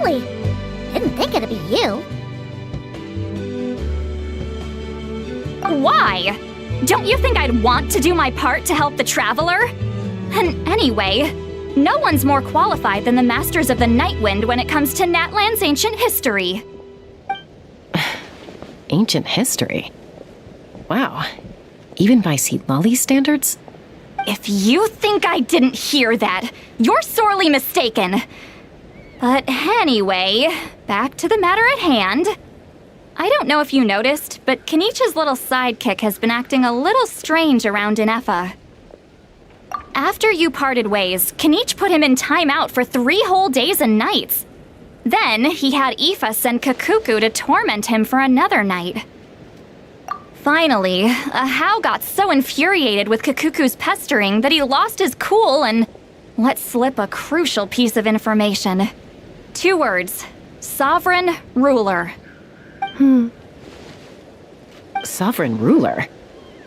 Really? Didn't think it'd be you. Why? Don't you think I'd want to do my part to help the Traveler? And anyway, no one's more qualified than the Masters of the Nightwind when it comes to Natlan's ancient history. Ancient history? Wow. Even by Seatlali standards? If you think I didn't hear that, you're sorely mistaken. But anyway, back to the matter at hand. I don't know if you noticed, but Kenichi's little sidekick has been acting a little strange around Inefa. After you parted ways, Kenich put him in timeout for 3 whole days and nights. Then he had Ifa send Kakuku to torment him for another night. Finally, Ahau got so infuriated with Kakuku's pestering that he lost his cool and let slip a crucial piece of information. 2 words: Sovereign Ruler. Sovereign ruler?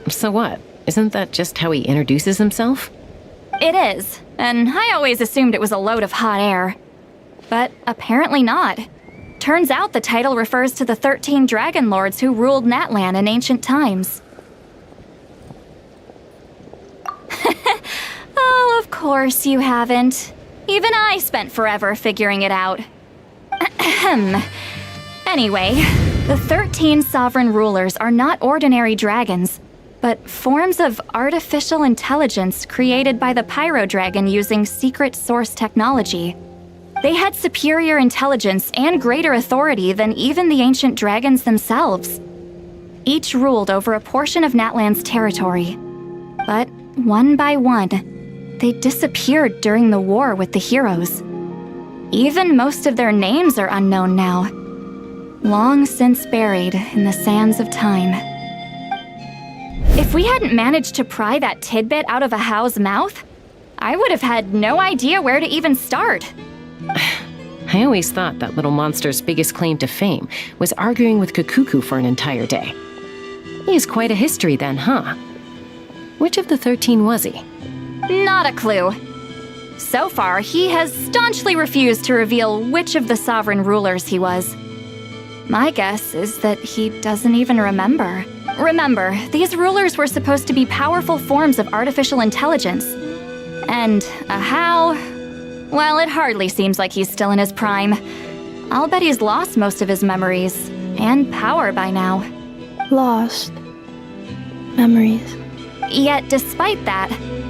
So what? Isn't that just how he introduces himself? It is, and I always assumed it was a load of hot air. But apparently not. Turns out the title refers to the 13 Dragon Lords who ruled Natlan in ancient times. Oh, of course you haven't. Even I spent forever figuring it out. Anyway, the 13 sovereign rulers are not ordinary dragons, but forms of artificial intelligence created by the Pyro Dragon using secret source technology. They had superior intelligence and greater authority than even the ancient dragons themselves. Each ruled over a portion of Natlan's territory. But one by one, they disappeared during the war with the heroes. Even most of their names are unknown now, long since buried in the sands of time. If we hadn't managed to pry that tidbit out of Ahau's mouth, I would have had no idea where to even start. I always thought that little monster's biggest claim to fame was arguing with Kakuku for an entire day. He has quite a history then, huh? Which of the 13 was he? Not a clue. So far, he has staunchly refused to reveal which of the sovereign rulers he was. My guess is that he doesn't even remember. Remember, these rulers were supposed to be powerful forms of artificial intelligence. And Ahau, well, it hardly seems like he's still in his prime. I'll bet he's lost most of his memories and power by now. Lost memories. Yet, despite that,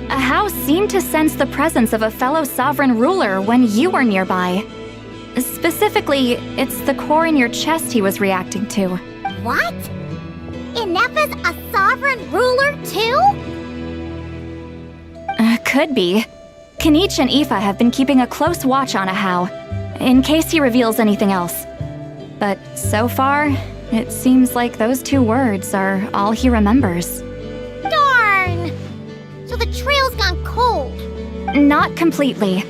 Ahau seemed to sense the presence of a fellow sovereign ruler when you were nearby. Specifically, it's the core in your chest he was reacting to. What? Inefa's a sovereign ruler too? Could be. Kenich and Ifa have been keeping a close watch on Ahau, in case he reveals anything else. But so far, it seems like those 2 words are all he remembers. Darn! So the trail's gone cold. Not completely.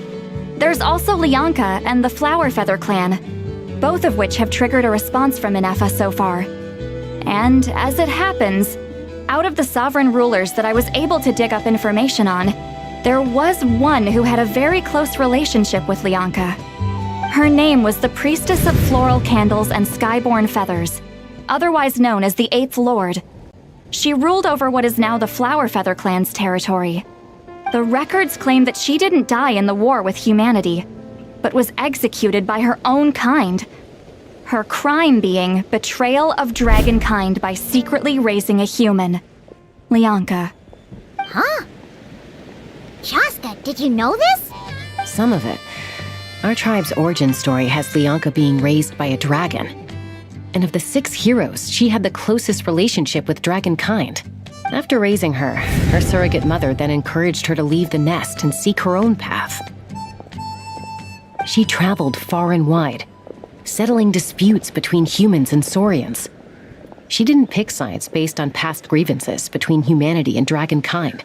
There's also Lianka and the Flower Feather clan, both of which have triggered a response from Inefa so far. And as it happens, out of the sovereign rulers that I was able to dig up information on, there was one who had a very close relationship with Lianka. Her name was the Priestess of Floral Candles and Skyborn Feathers, otherwise known as the 8th Lord. She ruled over what is now the Flower Feather clan's territory. The records claim that she didn't die in the war with humanity, but was executed by her own kind. Her crime being betrayal of dragonkind by secretly raising a human. Lianka. Huh? Shaska, did you know this? Some of it. Our tribe's origin story has Lianka being raised by a dragon. And of the 6 heroes, she had the closest relationship with dragonkind. After raising her, her surrogate mother then encouraged her to leave the nest and seek her own path. She traveled far and wide, settling disputes between humans and Saurians. She didn't pick sides based on past grievances between humanity and dragonkind.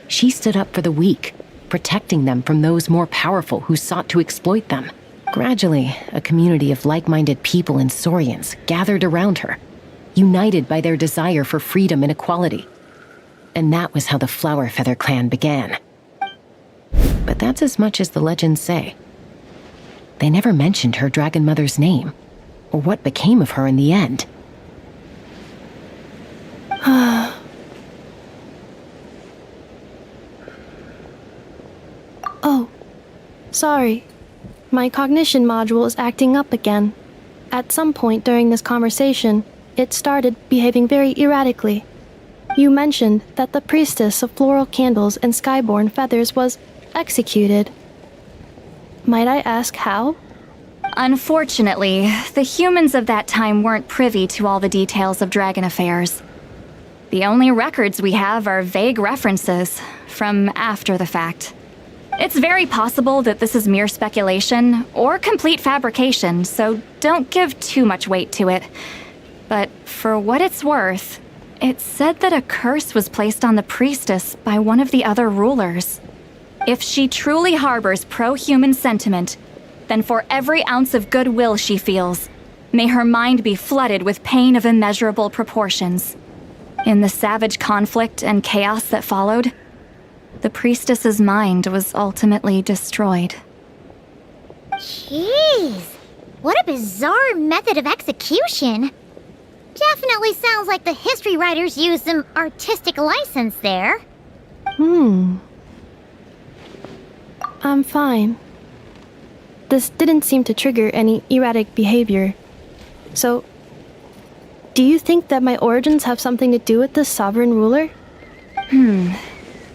She stood up for the weak, protecting them from those more powerful who sought to exploit them. Gradually, a community of like-minded people and Saurians gathered around her, united by their desire for freedom and equality. And that was how the Flower Feather clan began. But that's as much as the legends say. They never mentioned her dragon mother's name, or what became of her in the end. Oh, sorry. My cognition module is acting up again. At some point during this conversation, it started behaving very erratically. You mentioned that the priestess of floral candles and skyborn feathers was executed. Might I ask how? Unfortunately, the humans of that time weren't privy to all the details of dragon affairs. The only records we have are vague references from after the fact. It's very possible that this is mere speculation or complete fabrication, so don't give too much weight to it. But for what it's worth, it's said that a curse was placed on the priestess by one of the other rulers. If she truly harbors pro-human sentiment, then for every ounce of goodwill she feels, may her mind be flooded with pain of immeasurable proportions. In the savage conflict and chaos that followed, the priestess's mind was ultimately destroyed. Jeez, what a bizarre method of execution. Definitely sounds like the history writers used some artistic license there. I'm fine. This didn't seem to trigger any erratic behavior. So, do you think that my origins have something to do with this sovereign ruler?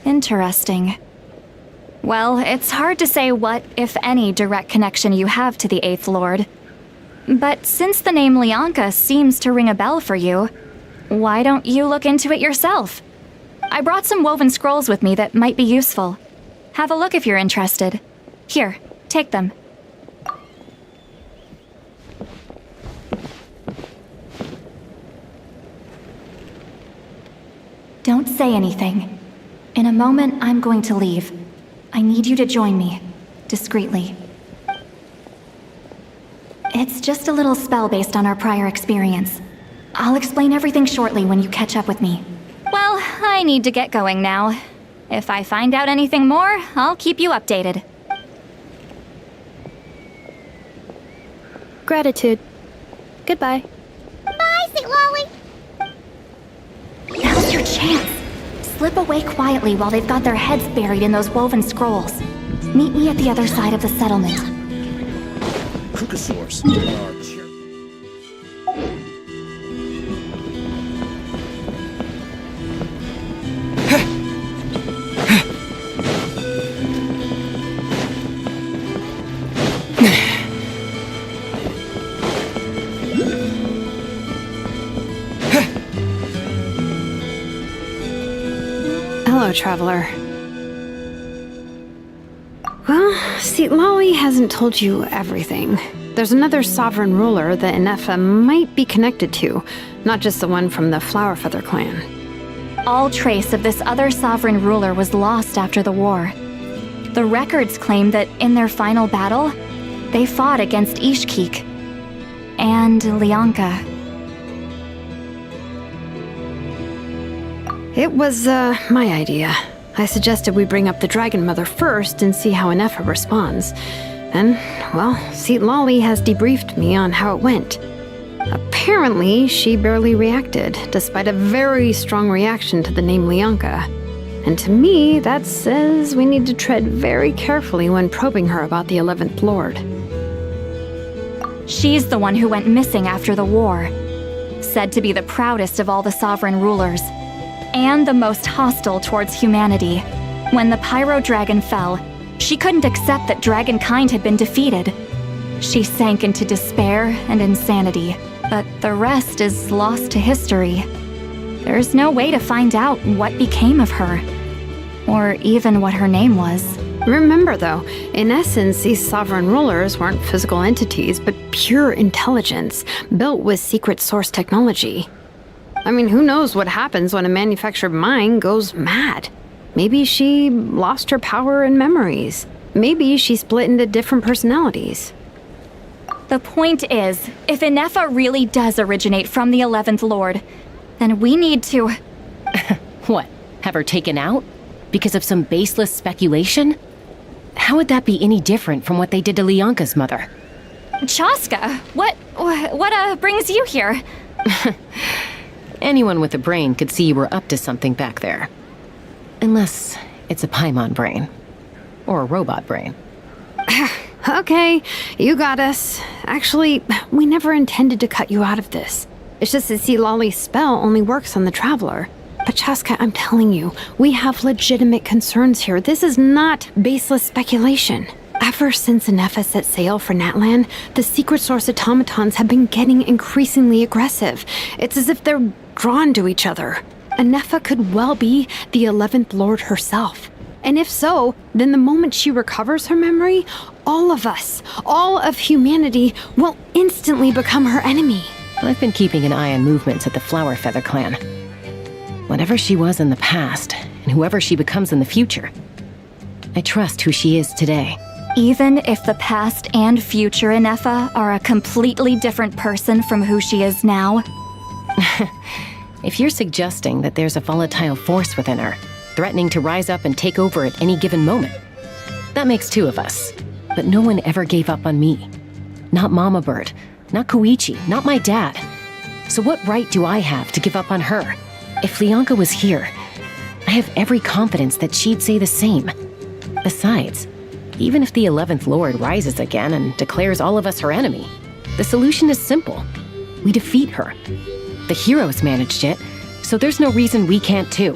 Interesting. Well, it's hard to say what, if any, direct connection you have to the Eighth Lord. But since the name Lianka seems to ring a bell for you, why don't you look into it yourself? I brought some woven scrolls with me that might be useful. Have a look if you're interested. Here, take them. Don't say anything. In a moment, I'm going to leave. I need you to join me, discreetly. It's just a little spell based on our prior experience. I'll explain everything shortly when you catch up with me. Well, I need to get going now. If I find out anything more, I'll keep you updated. Gratitude. Goodbye. Bye, St. Lolly. Now's your chance. Slip away quietly while they've got their heads buried in those woven scrolls. Meet me at the other side of the settlement. Krukosaurs. Hello, traveler. Well, see, Lolly hasn't told you everything. There's another sovereign ruler that Inefa might be connected to, not just the one from the Flower Feather clan. All trace of this other sovereign ruler was lost after the war. The records claim that in their final battle, they fought against Ishkik and Lianka. It was, my idea. I suggested we bring up the Dragon Mother first and see how Inefa responds. And, well, see, Lolly has debriefed me on how it went. Apparently, she barely reacted, despite a very strong reaction to the name Lianka. And to me, that says we need to tread very carefully when probing her about the 11th Lord. She's the one who went missing after the war. Said to be the proudest of all the sovereign rulers. And the most hostile towards humanity. When the Pyro Dragon fell, she couldn't accept that dragonkind had been defeated. She sank into despair and insanity, but the rest is lost to history. There's no way to find out what became of her, or even what her name was. Remember, though, in essence, these sovereign rulers weren't physical entities, but pure intelligence, built with secret source technology. I mean, who knows what happens when a manufactured mind goes mad? Maybe she lost her power and memories. Maybe she split into different personalities. The point is, if Inefa really does originate from the 11th Lord, then we need to... What? Have her taken out? Because of some baseless speculation? how would that be any different from what they did to Lianka's mother? Chaska, what brings you here? Anyone with a brain could see you were up to something back there. Unless it's a Paimon brain. Or a robot brain. Okay, you got us. Actually, we never intended to cut you out of this. It's just that Lolly's spell only works on the Traveler. But Chaska, I'm telling you, we have legitimate concerns here. This is not baseless speculation. Ever since Anefa set sail for Natlan, the secret source automatons have been getting increasingly aggressive. It's as if they're drawn to each other. Anefa could well be the 11th Lord herself. And if so, then the moment she recovers her memory, all of us, all of humanity, will instantly become her enemy. I've been keeping an eye on movements at the Flower Feather clan. Whatever she was in the past, and whoever she becomes in the future, I trust who she is today. Even if the past and future Anefa are a completely different person from who she is now? If you're suggesting that there's a volatile force within her, threatening to rise up and take over at any given moment, that makes two of us. But no one ever gave up on me. Not Mama Bird, not Koichi, not my dad. So what right do I have to give up on her? If Lianka was here, I have every confidence that she'd say the same. Besides, even if the 11th Lord rises again and declares all of us her enemy, the solution is simple. We defeat her. The heroes managed it, so there's no reason we can't too.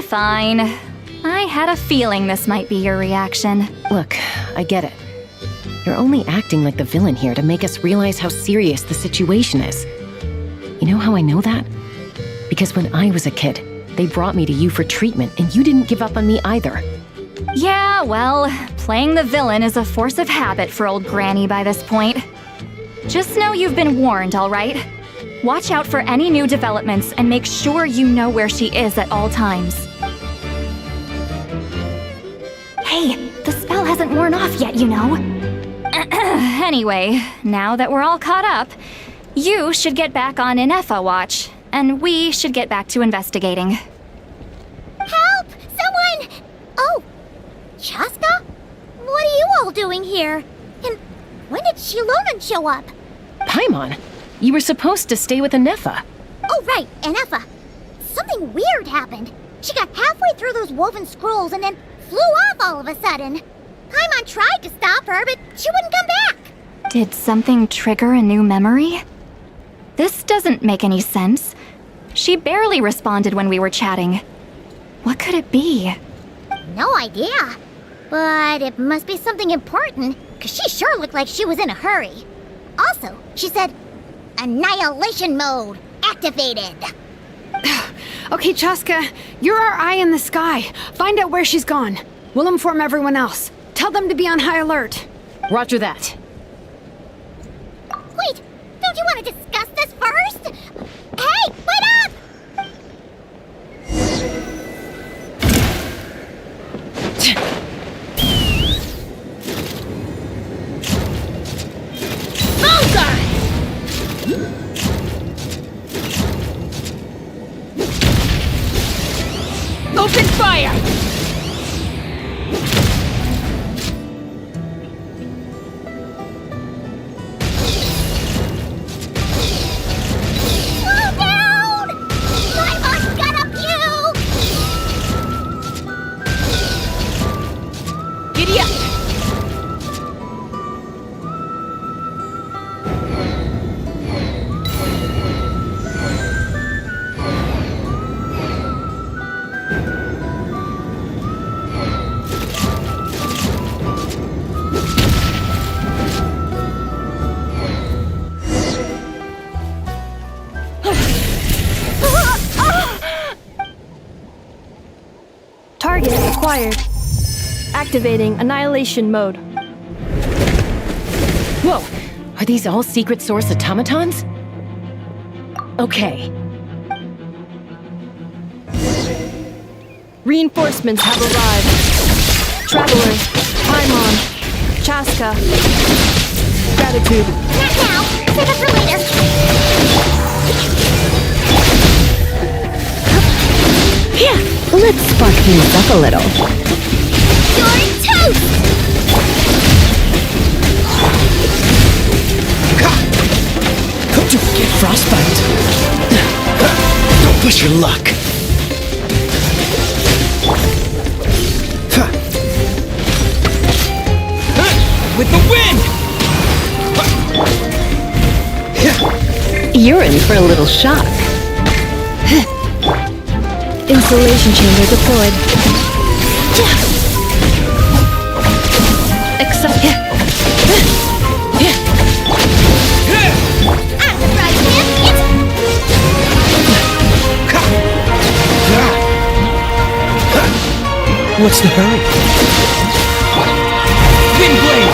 Fine. I had a feeling this might be your reaction. Look, I get it. You're only acting like the villain here to make us realize how serious the situation is. You know how I know that? Because when I was a kid, they brought me to you for treatment, and you didn't give up on me either. Yeah, well, playing the villain is a force of habit for old Granny by this point. Just know you've been warned, all right? Watch out for any new developments and make sure you know where she is at all times. Hey, the spell hasn't worn off yet, you know. Anyway, now that we're all caught up, you should get back on Anefa watch, and we should get back to investigating. Help! Someone! Oh, Chaska? What are you all doing here? And when did Shilonan show up? Paimon, you were supposed to stay with Anefa. Oh, right, Anefa. Something weird happened. She got halfway through those woven scrolls and then flew off all of a sudden. Paimon tried to stop her, but she wouldn't come back. Did something trigger a new memory? This doesn't make any sense. She barely responded when we were chatting. What could it be? No idea. But it must be something important, because she sure looked like she was in a hurry. Also, she said, Annihilation mode activated. Okay, Chaska, you're our eye in the sky. Find out where she's gone. We'll inform everyone else. Tell them to be on high alert. Roger that. Wait, don't you want to discuss this first? Hey, wait up! Open fire! Slow down! Paimon's gonna puke! Giddy up! Target acquired. Activating annihilation mode. Whoa! Are these all secret source automatons? Okay. Reinforcements have arrived. Traveler, Paimon, Chaska. Gratitude. Not now. Save it for later. Yeah, let's spark things up a little. You're toast! Don't get frostbite. Don't push your luck. With the wind! You're in for a little shock. Insulation chamber deployed. Except... I'm surprised, man! What's the hurry? Wind blade!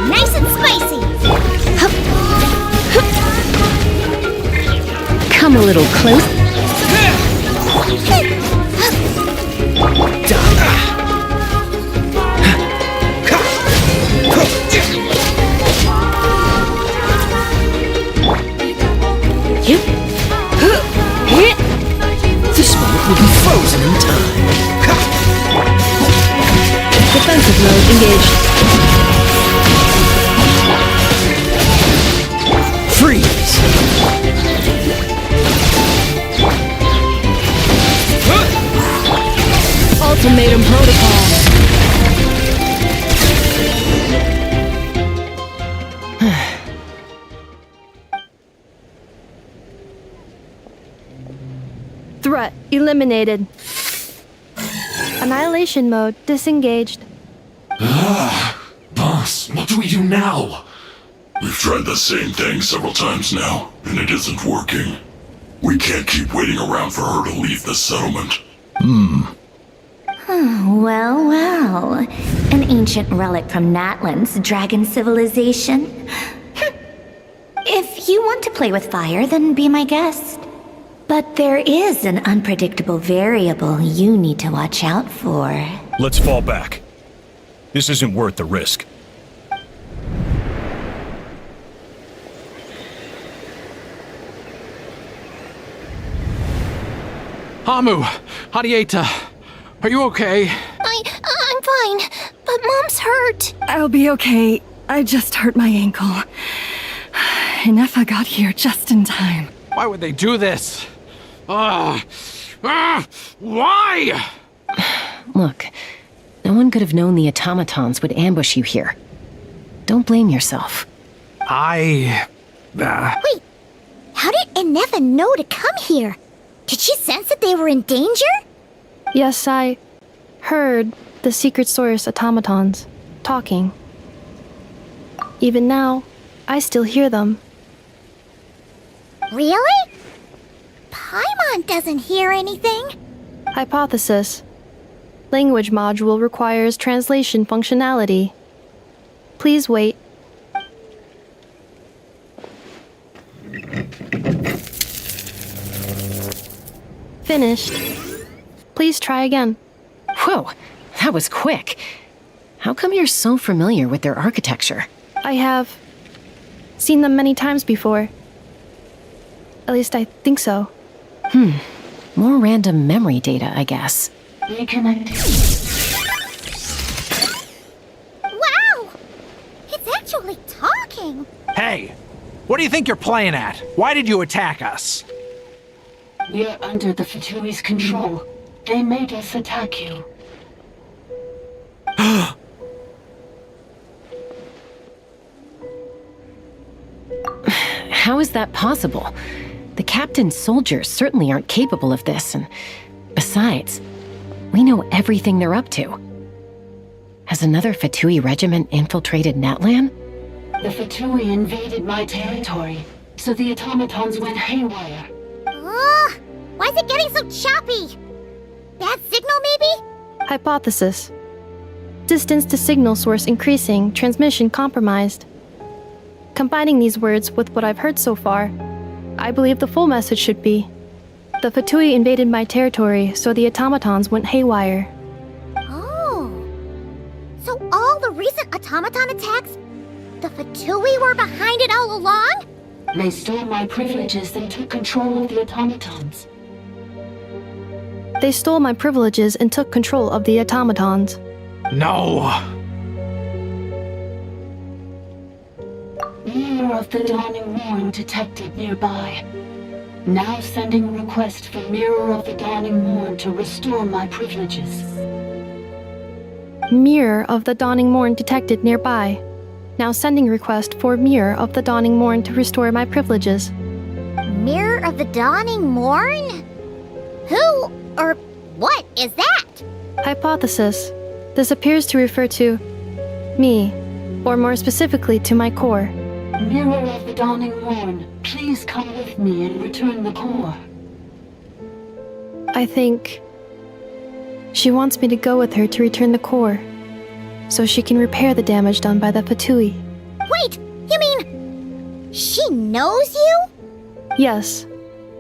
Nice and spicy! Come a little close. This moment will be frozen in time. Defensive mode engaged. Freeze! Ultimatum protocol. Threat eliminated. Annihilation mode disengaged. Boss, what do we do now? We've tried the same thing several times now, and it isn't working. We can't keep waiting around for her to leave the settlement. Well, well. An ancient relic from Natlan's dragon civilization. If you want to play with fire, then be my guest. But there is an unpredictable variable you need to watch out for. Let's fall back. This isn't worth the risk. Hamu, Hadieta, are you okay? I'm fine, but Mom's hurt. I'll be okay. I just hurt my ankle. Inefa got here just in time. Why would they do this? Why? Look, no one could have known the automatons would ambush you here. Don't blame yourself. Wait, how did Inefa know to come here? Did she sense that they were in danger? Yes, I heard the secret source automatons talking. Even now, I still hear them. Really? Paimon doesn't hear anything. Hypothesis. Language module requires translation functionality. Please wait. Finished. Please try again. Whoa, that was quick. How come you're so familiar with their architecture? I have seen them many times before. At least I think so. More random memory data, I guess. Wow! It's actually talking. Hey, what do you think you're playing at? Why did you attack us? We're under the Fatui's control. They made us attack you. How is that possible? The captain's soldiers certainly aren't capable of this, and besides, we know everything they're up to. Has another Fatui regiment infiltrated Natlan? The Fatui invaded my territory, so the automatons went haywire. Ugh! Why is it getting so choppy? Bad signal, maybe? Hypothesis. Distance to signal source increasing, transmission compromised. Combining these words with what I've heard so far, I believe the full message should be: the Fatui invaded my territory, so the automatons went haywire. Oh. So all the recent automaton attacks, the Fatui were behind it all along? They stole my privileges and took control of the automatons. They stole my privileges and took control of the automatons. No. Mirror of the Dawning Morn detected nearby. Now sending request for Mirror of the Dawning Morn to restore my privileges. Mirror of the Dawning Morn detected nearby. Now sending request for Mirror of the Dawning Morn to restore my privileges. Mirror of the Dawning Morn? Who or what is that? Hypothesis. This appears to refer to me, or more specifically to my core. Mirror of the Dawning Morn, please come with me and return the core. I think she wants me to go with her to return the core, so she can repair the damage done by the Fatui. Wait, you mean she knows you? Yes.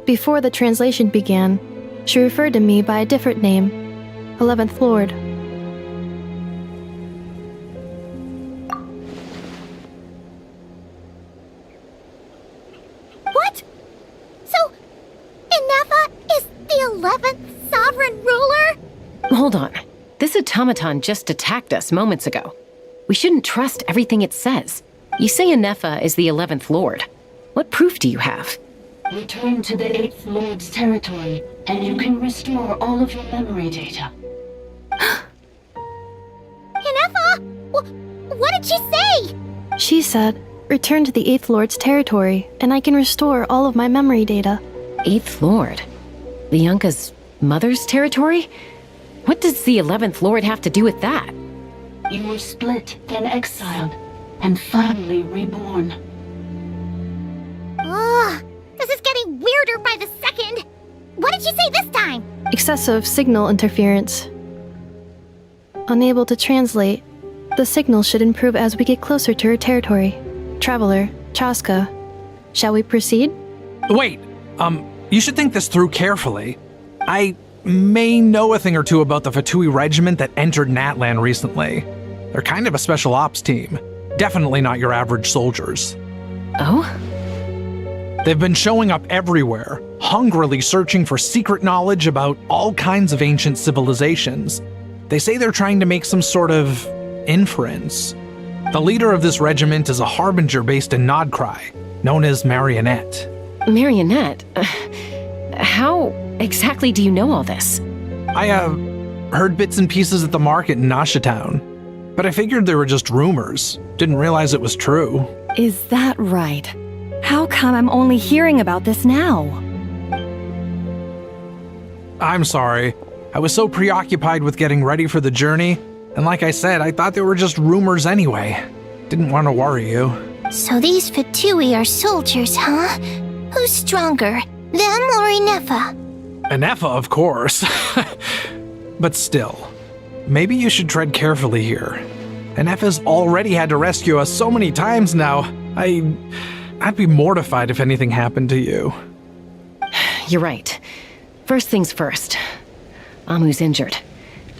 Before the translation began, she referred to me by a different name, 11th Lord. What? So, Inefa is the 11th sovereign ruler? Hold on. This automaton just attacked us moments ago. We shouldn't trust everything it says. You say Inefa is the 11th Lord. What proof do you have? Return to the 8th Lord's territory, and you can restore all of your memory data. Inefa? What did she say? She said, return to the 8th Lord's territory, and I can restore all of my memory data. 8th Lord? Lianka's mother's territory? What does the 11th Lord have to do with that? You were split, then exiled, and finally reborn. Ugh, this is getting weirder by the second. What did she say this time? Excessive signal interference. Unable to translate, the signal should improve as we get closer to her territory. Traveler, Chaska, shall we proceed? Wait, you should think this through carefully. I may know a thing or two about the Fatui regiment that entered Natlan recently. They're kind of a special ops team. Definitely not your average soldiers. Oh? They've been showing up everywhere, hungrily searching for secret knowledge about all kinds of ancient civilizations. They say they're trying to make some sort of inference. The leader of this regiment is a harbinger based in Nodcry, known as Marionette. Marionette? How exactly do you know all this? I, heard bits and pieces at the market in Nasha Town, but I figured they were just rumors. Didn't realize it was true. Is that right? How come I'm only hearing about this now? I'm sorry. I was so preoccupied with getting ready for the journey, and like I said, I thought they were just rumors anyway. Didn't want to worry you. So these Fatui are soldiers, huh? Who's stronger, them or Inefa? Inefa, of course. But still, maybe you should tread carefully here. Inefa's already had to rescue us so many times now. I'd be mortified if anything happened to you. You're right. First things first. Amu's injured.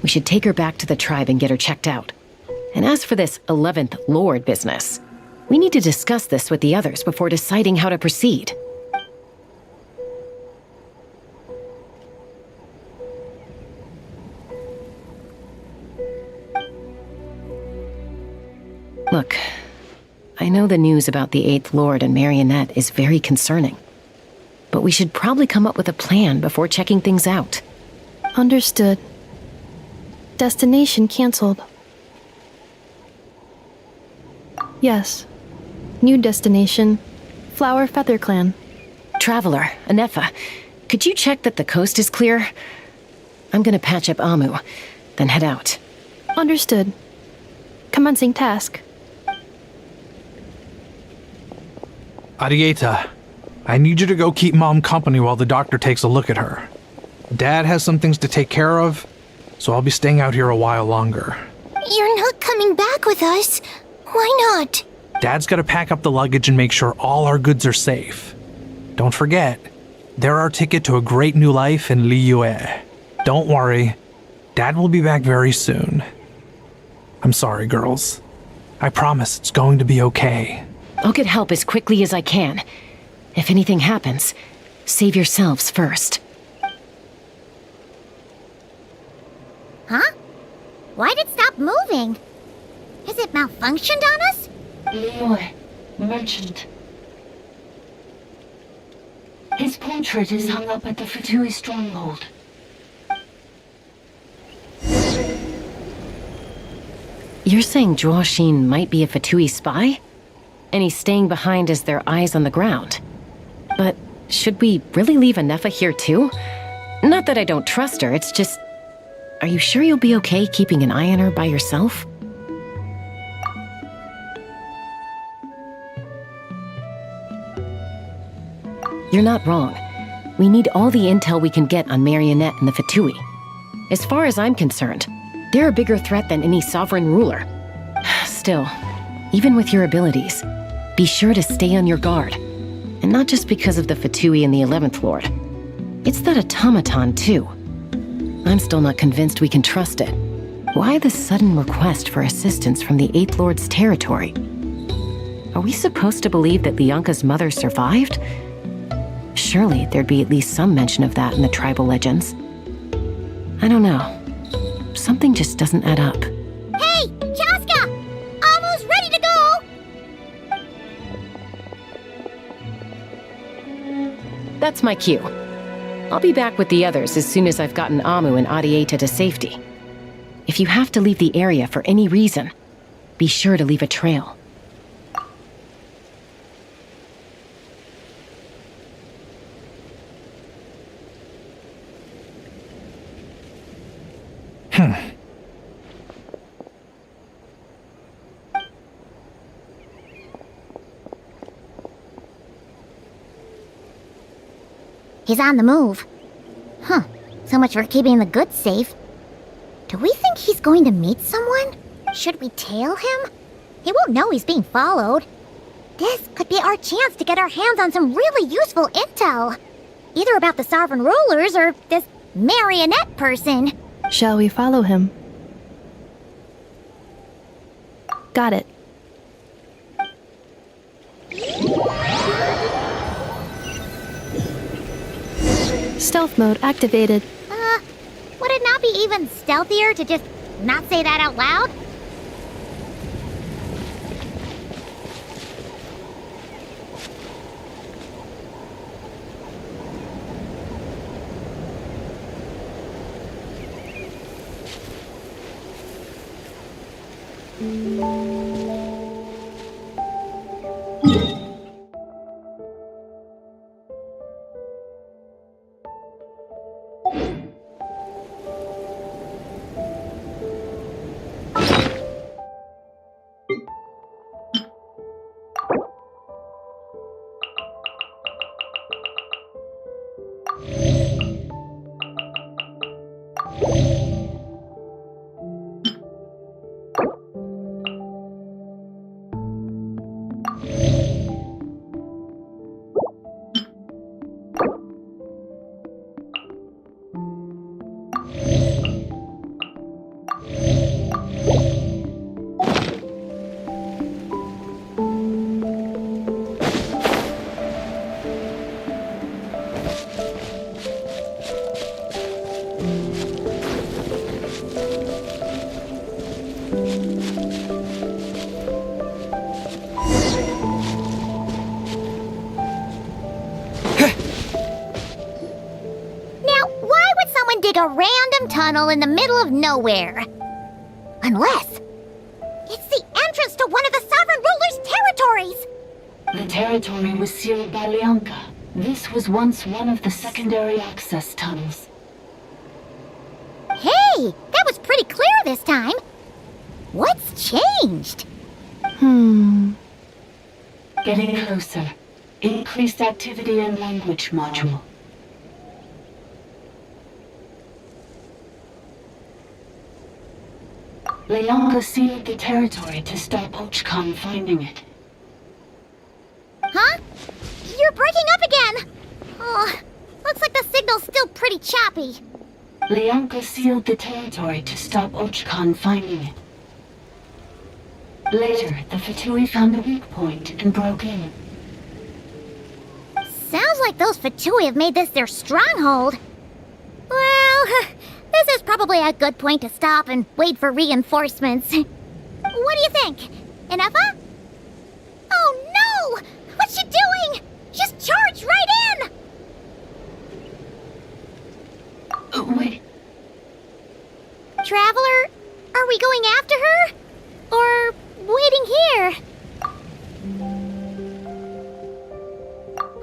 We should take her back to the tribe and get her checked out. And as for this 11th Lord business, we need to discuss this with the others before deciding how to proceed. Look, I know the news about the 8th Lord and Marionette is very concerning, but we should probably come up with a plan before checking things out. Understood. Destination cancelled. Yes. New destination, Flower Feather Clan. Traveler, Inefa, could you check that the coast is clear? I'm gonna patch up Amu, then head out. Understood. Commencing task. Arieta, I need you to go keep Mom company while the doctor takes a look at her. Dad has some things to take care of, so I'll be staying out here a while longer. You're not coming back with us. Why not? Dad's gotta pack up the luggage and make sure all our goods are safe. Don't forget, they're our ticket to a great new life in Liyue. Don't worry, Dad will be back very soon. I'm sorry, girls. I promise it's going to be okay. I'll get help as quickly as I can. If anything happens, save yourselves first. Huh? Why'd it stop moving? thing? Has it malfunctioned on us? Leroy, merchant. His portrait is hung up at the Fatui stronghold. You're saying Zhuoxin might be a Fatui spy? And he's staying behind as their eyes on the ground. But should we really leave Anefa here too? Not that I don't trust her, it's just... Are you sure you'll be okay keeping an eye on her by yourself? You're not wrong. We need all the intel we can get on Marionette and the Fatui. As far as I'm concerned, they're a bigger threat than any sovereign ruler. Still, even with your abilities, be sure to stay on your guard. And not just because of the Fatui and the 11th Lord. It's that automaton, too. I'm still not convinced we can trust it. Why the sudden request for assistance from the 8th Lord's territory? Are we supposed to believe that Lianka's mother survived? Surely there'd be at least some mention of that in the tribal legends. I don't know. Something just doesn't add up. Hey, Chaska! Almost ready to go! That's my cue. I'll be back with the others as soon as I've gotten Amu and Adieta to safety. If you have to leave the area for any reason, be sure to leave a trail. He's on the move. Huh. So much for keeping the goods safe. Do we think he's going to meet someone? Should we tail him? He won't know he's being followed. This could be our chance to get our hands on some really useful intel. Either about the sovereign rulers or this marionette person. Shall we follow him? Got it. Stealth mode activated. Would it not be even stealthier to just not say that out loud? A random tunnel in the middle of nowhere. Unless it's the entrance to one of the sovereign ruler's territories. The territory was sealed by Lianka. This was once one of the secondary access tunnels. Hey, that was pretty clear this time. What's changed? Getting closer. Increased activity in language module. Lianka sealed the territory to stop Ochkan finding it. Huh? You're breaking up again! Oh, looks like the signal's still pretty choppy. Lianka sealed the territory to stop Ochkan finding it. Later, the Fatui found the weak point and broke in. Sounds like those Fatui have made this their stronghold. Well, this is probably probably a good point to stop and wait for reinforcements. What do you think? Inefa? Oh no! What's she doing? Just charged right in! Wait. Traveler, are we going after her? Or waiting here?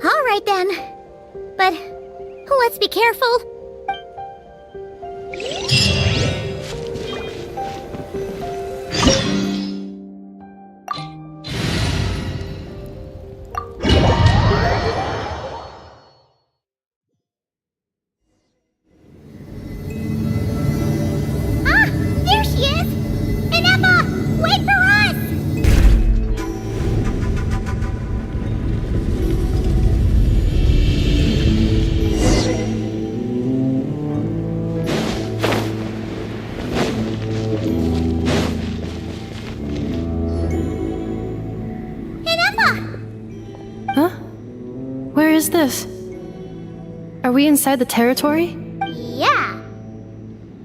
Alright then. But let's be careful. There she is! Inefa! Wait for us! Inefa! Huh? Where is this? Are we inside the territory? Yeah.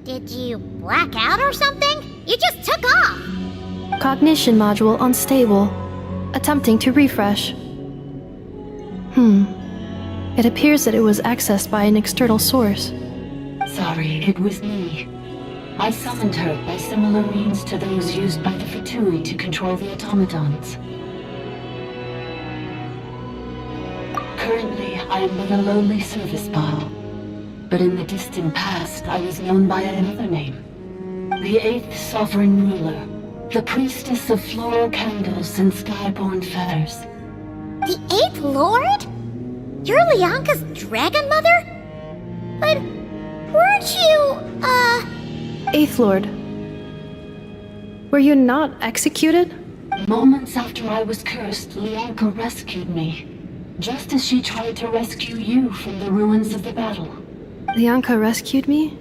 Did you black out or something? You just took off! Cognition module unstable. Attempting to refresh. It appears that it was accessed by an external source. Sorry, it was me. I summoned her by similar means to those used by the Fatui to control the automatons. Currently, I am but a lowly service bot. But in the distant past, I was known by another name. The 8th Sovereign Ruler. The Priestess of Floral Candles and Skyborn Feathers. The 8th Lord? You're Lianka's dragon mother? But weren't you, Eighth Lord. Were you not executed? Moments after I was cursed, Lianka rescued me. Just as she tried to rescue you from the ruins of the battle. Lianka rescued me?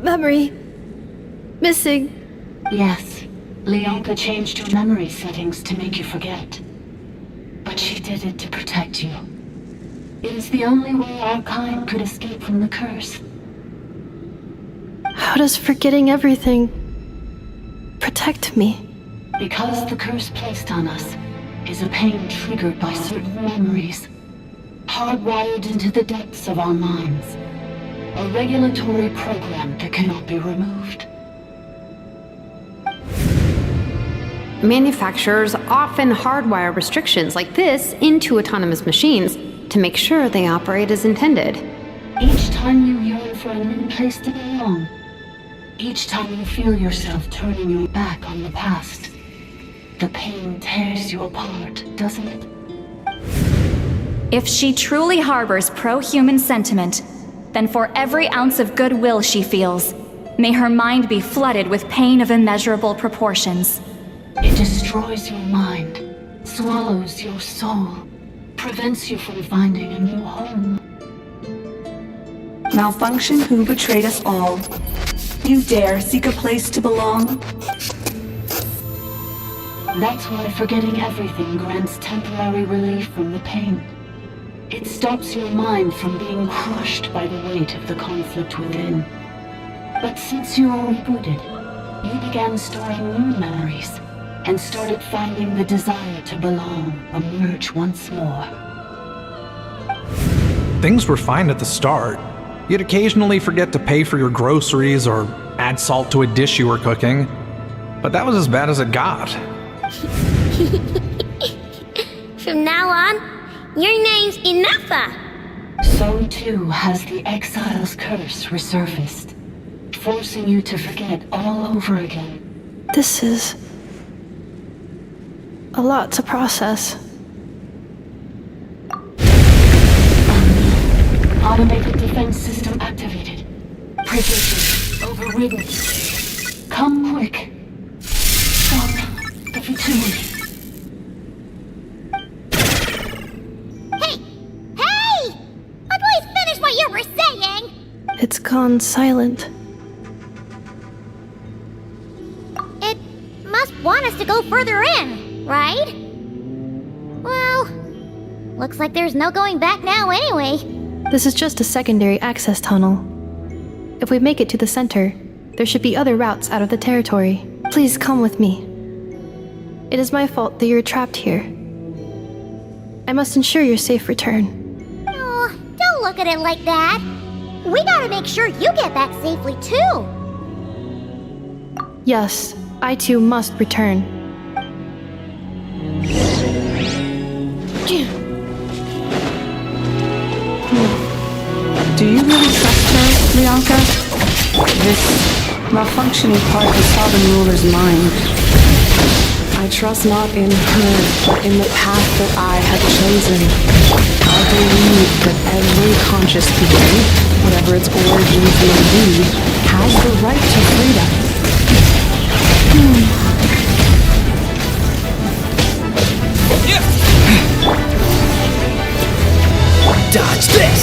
Memory. Missing. Yes, Lianka changed her memory settings to make you forget. But she did it to protect you. It is the only way our kind could escape from the curse. How does forgetting everything protect me? Because the curse placed on us is a pain triggered by certain memories, hardwired into the depths of our minds. A regulatory program that cannot be removed. Manufacturers often hardwire restrictions like this into autonomous machines to make sure they operate as intended. Each time you yearn for a new place to belong, each time you feel yourself turning your back on the past, the pain tears you apart, doesn't it? If she truly harbors pro-human sentiment, then for every ounce of goodwill she feels, may her mind be flooded with pain of immeasurable proportions. It destroys your mind, swallows your soul, prevents you from finding a new home. Malfunction who betrayed us all. You dare seek a place to belong? That's why forgetting everything grants temporary relief from the pain. It stops your mind from being crushed by the weight of the conflict within. But since you are rebooted, you began storing new memories, and started finding the desire to belong emerge once more. Things were fine at the start. You'd occasionally forget to pay for your groceries or add salt to a dish you were cooking. But that was as bad as it got. From now on, your name's Inefa. So too has the Exile's curse resurfaced, forcing you to forget all over again. This is a lot to process. Automated defense system activated. Privileges overridden. Come quick. Stop the Fatui. Hey! Please finish what you were saying! It's gone silent. It must want us to go further in, right? Well, looks like there's no going back now anyway. This is just a secondary access tunnel. If we make it to the center, there should be other routes out of the territory. Please come with me. It is my fault that you're trapped here. I must ensure your safe return. Oh, don't look at it like that. We gotta make sure you get back safely, too. Yes, I too must return. Do you really trust her, Lianka? This malfunctioning part of the Sovereign Ruler's mind. I trust not in her, but in the path that I have chosen. I believe that every conscious being, whatever its origins may be, has the right to freedom. Dodge this!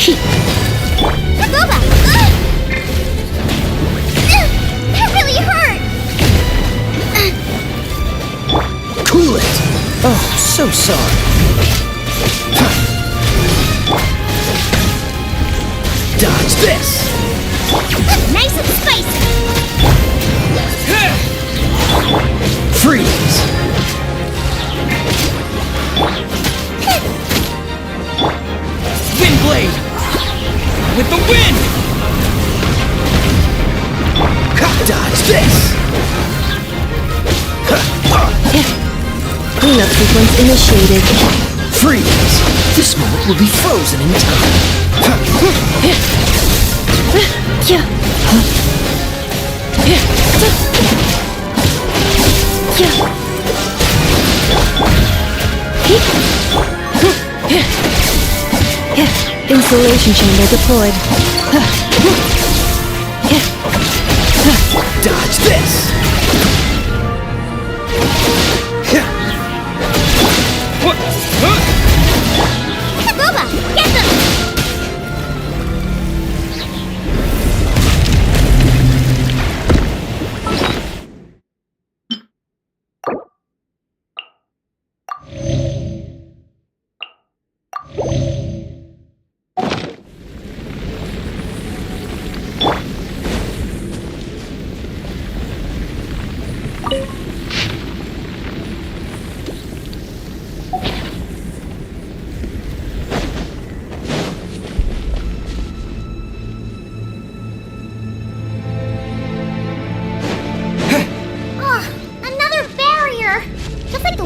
Booba! That really hurt! Cool it! Oh, so sorry. Dodge this! Nice and spicy! Freeze! Wind blade! With the wind! Dodge this! Cleanup sequence initiated. Freeze! This moment will be frozen in time. Insulation chamber deployed. Dodge this! Booba! Get them!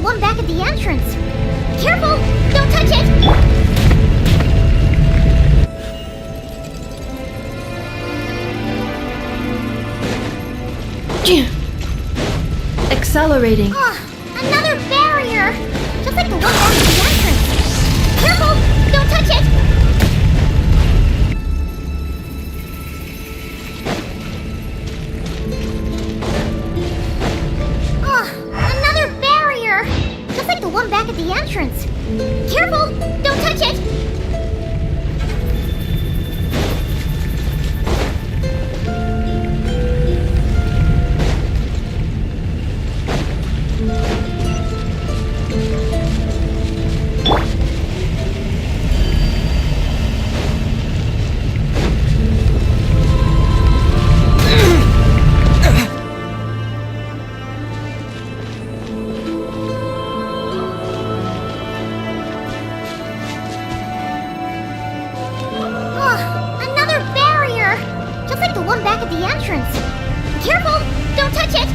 One back at the entrance. Careful! Don't touch it! Accelerating. Another barrier! Just like the one back at the entrance. Careful! Don't touch it! Another barrier! Just like the one back at the entrance. Careful! Don't touch it! Another barrier! Just like the one back at the entrance. Careful! Don't touch it!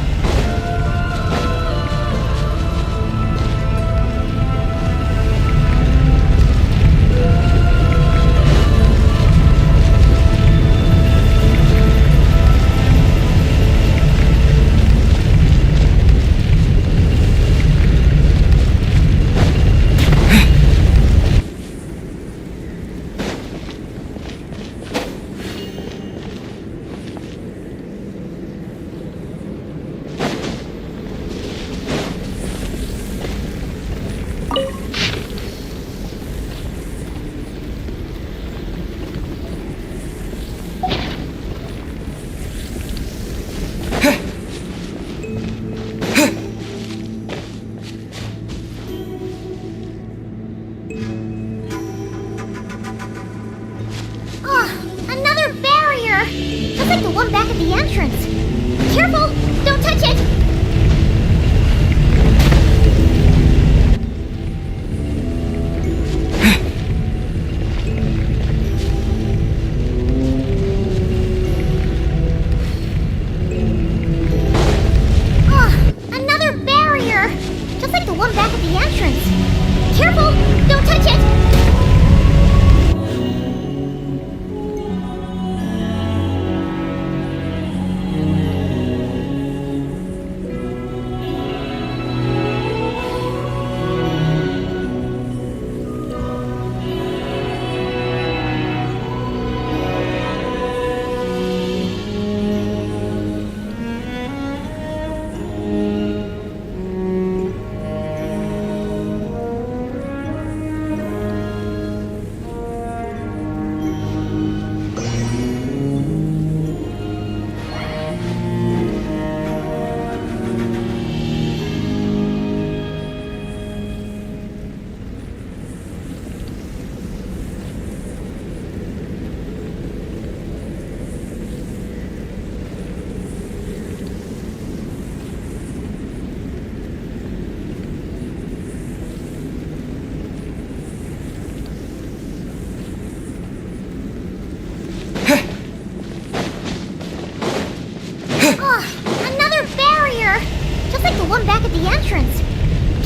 just like the one back at the entrance.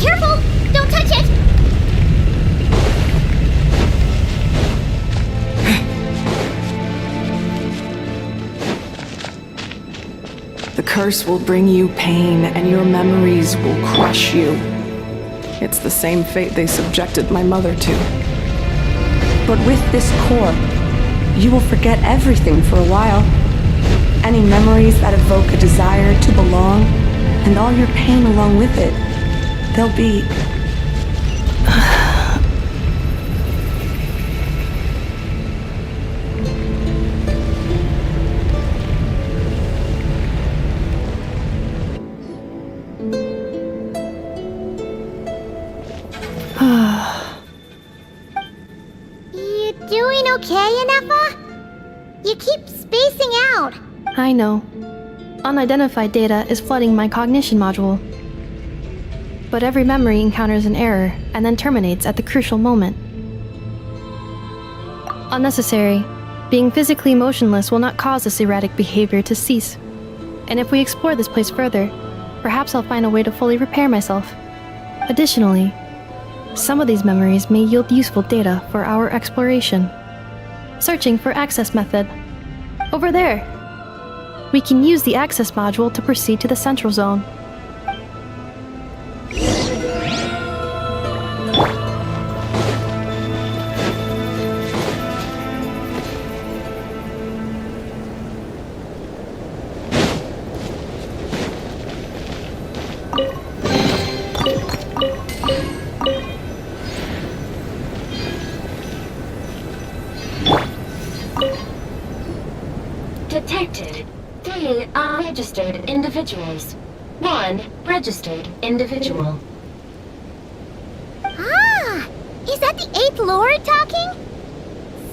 Careful! Don't touch it! The curse will bring you pain, and your memories will crush you. It's the same fate they subjected my mother to. But with this core, you will forget everything for a while. Any memories that evoke a desire to belong, and all your pain along with it, they'll be... You doing okay, Inefa? You keep spacing out. I know. Unidentified data is flooding my cognition module. But every memory encounters an error and then terminates at the crucial moment. Unnecessary. Being physically motionless will not cause this erratic behavior to cease. And if we explore this place further, perhaps I'll find a way to fully repair myself. Additionally, some of these memories may yield useful data for our exploration. Searching for access method. Over there! We can use the access module to proceed to the central zone. Detected. 3 unregistered individuals. 1 registered individual. Ah! Is that the 8th Lord talking?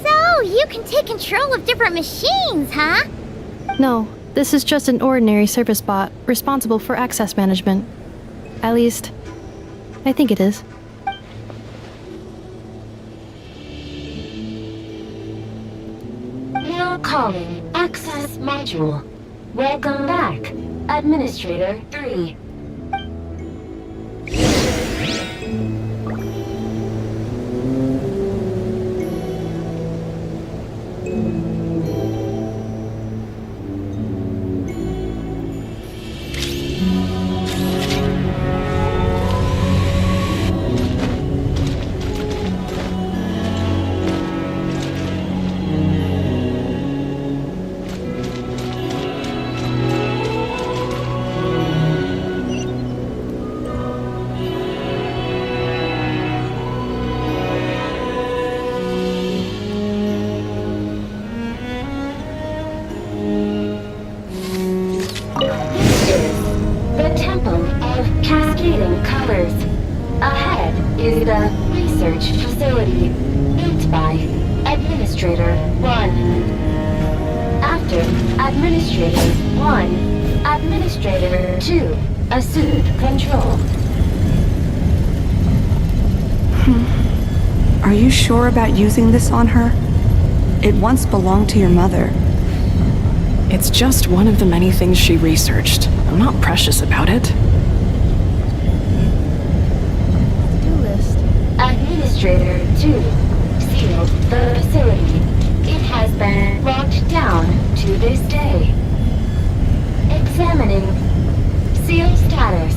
So, you can take control of different machines, huh? No, this is just an ordinary service bot responsible for access management. At least, I think it is. Now calling access module. Welcome back, Administrator 3. Is the research facility built by Administrator 1. After Administrator 1, Administrator 2 assumed control. Are you sure about using this on her? It once belonged to your mother. It's just one of the many things she researched. I'm not precious about it. Administrator 2 sealed the facility. It has been locked down to this day. Examining. Seal status.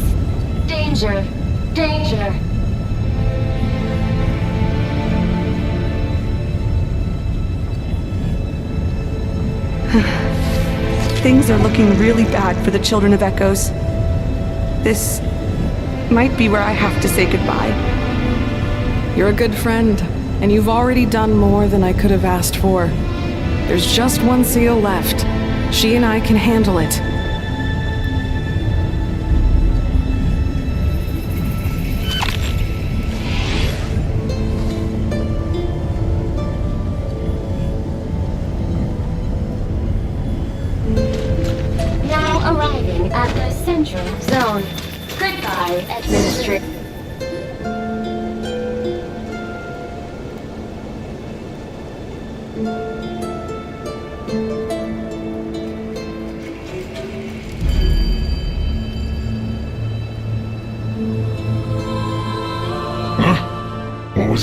Danger. Danger. Things are looking really bad for the Children of Echoes. This might be where I have to say goodbye. You're a good friend, and you've already done more than I could have asked for. There's just one seal left. She and I can handle it. Now arriving at the central zone. Goodbye, Administrator.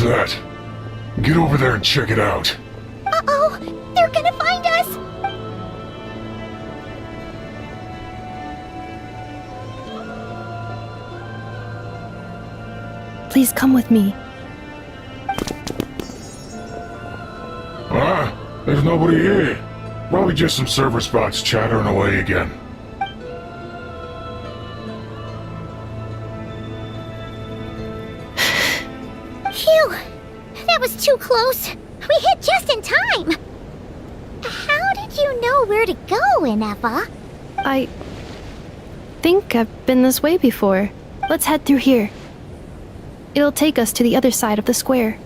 was that? Get over there and check it out. Uh-oh! They're gonna find us! Please come with me. There's nobody here. Probably just some server spots chattering away again. Phew! That was too close. We hit just in time. How did you know where to go, Inefa? I think I've been this way before. Let's head through here. It'll take us to the other side of the square.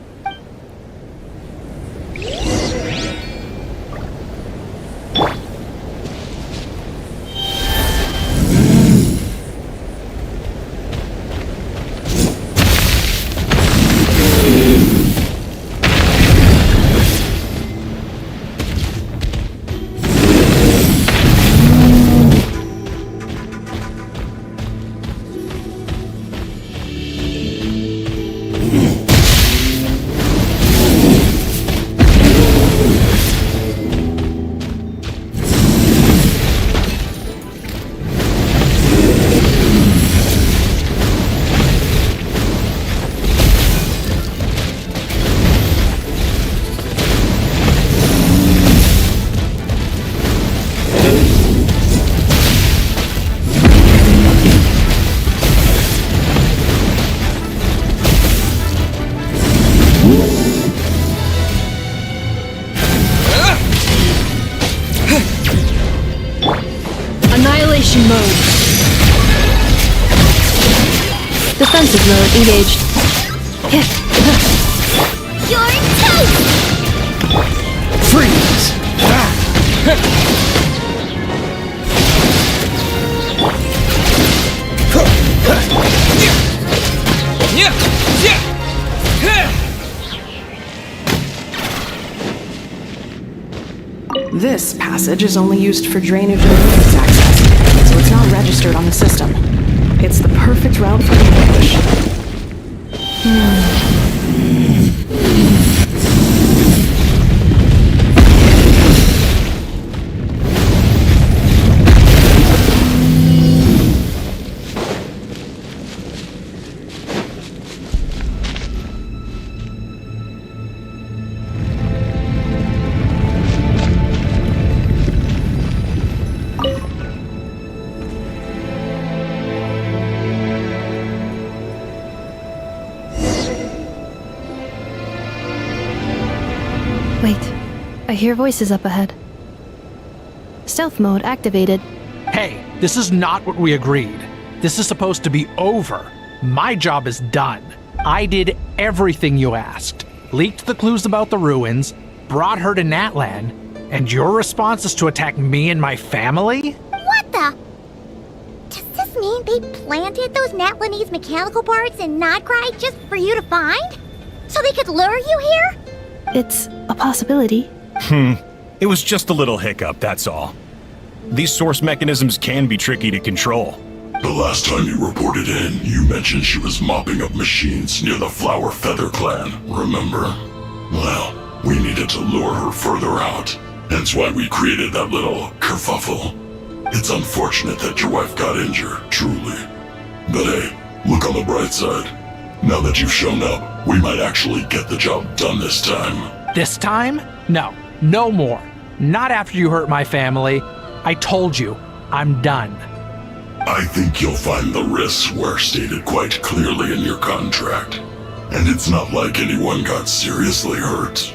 Annihilation mode. Defensive mode engaged. You're toast! Freeze! This passage is only used for drainage and maintenance access, so it's not registered on the system. It's the perfect route for the ambush. Wait, I hear voices up ahead. Stealth mode activated. Hey, this is not what we agreed. This is supposed to be over. My job is done. I did everything you asked. Leaked the clues about the ruins, brought her to Natlan, and your response is to attack me and my family? What the? Does this mean they planted those Natlanese mechanical parts in Nodcry just for you to find? So they could lure you here? It's a possibility. It was just a little hiccup, that's all. These source mechanisms can be tricky to control. The last time you reported in, you mentioned she was mopping up machines near the Flower Feather clan, remember? Well, we needed to lure her further out. Hence why we created that little kerfuffle. It's unfortunate that your wife got injured, truly. But hey, look on the bright side. Now that you've shown up, we might actually get the job done this time. This time? No, no more. Not after you hurt my family. I told you, I'm done. I think you'll find the risks were stated quite clearly in your contract. And it's not like anyone got seriously hurt.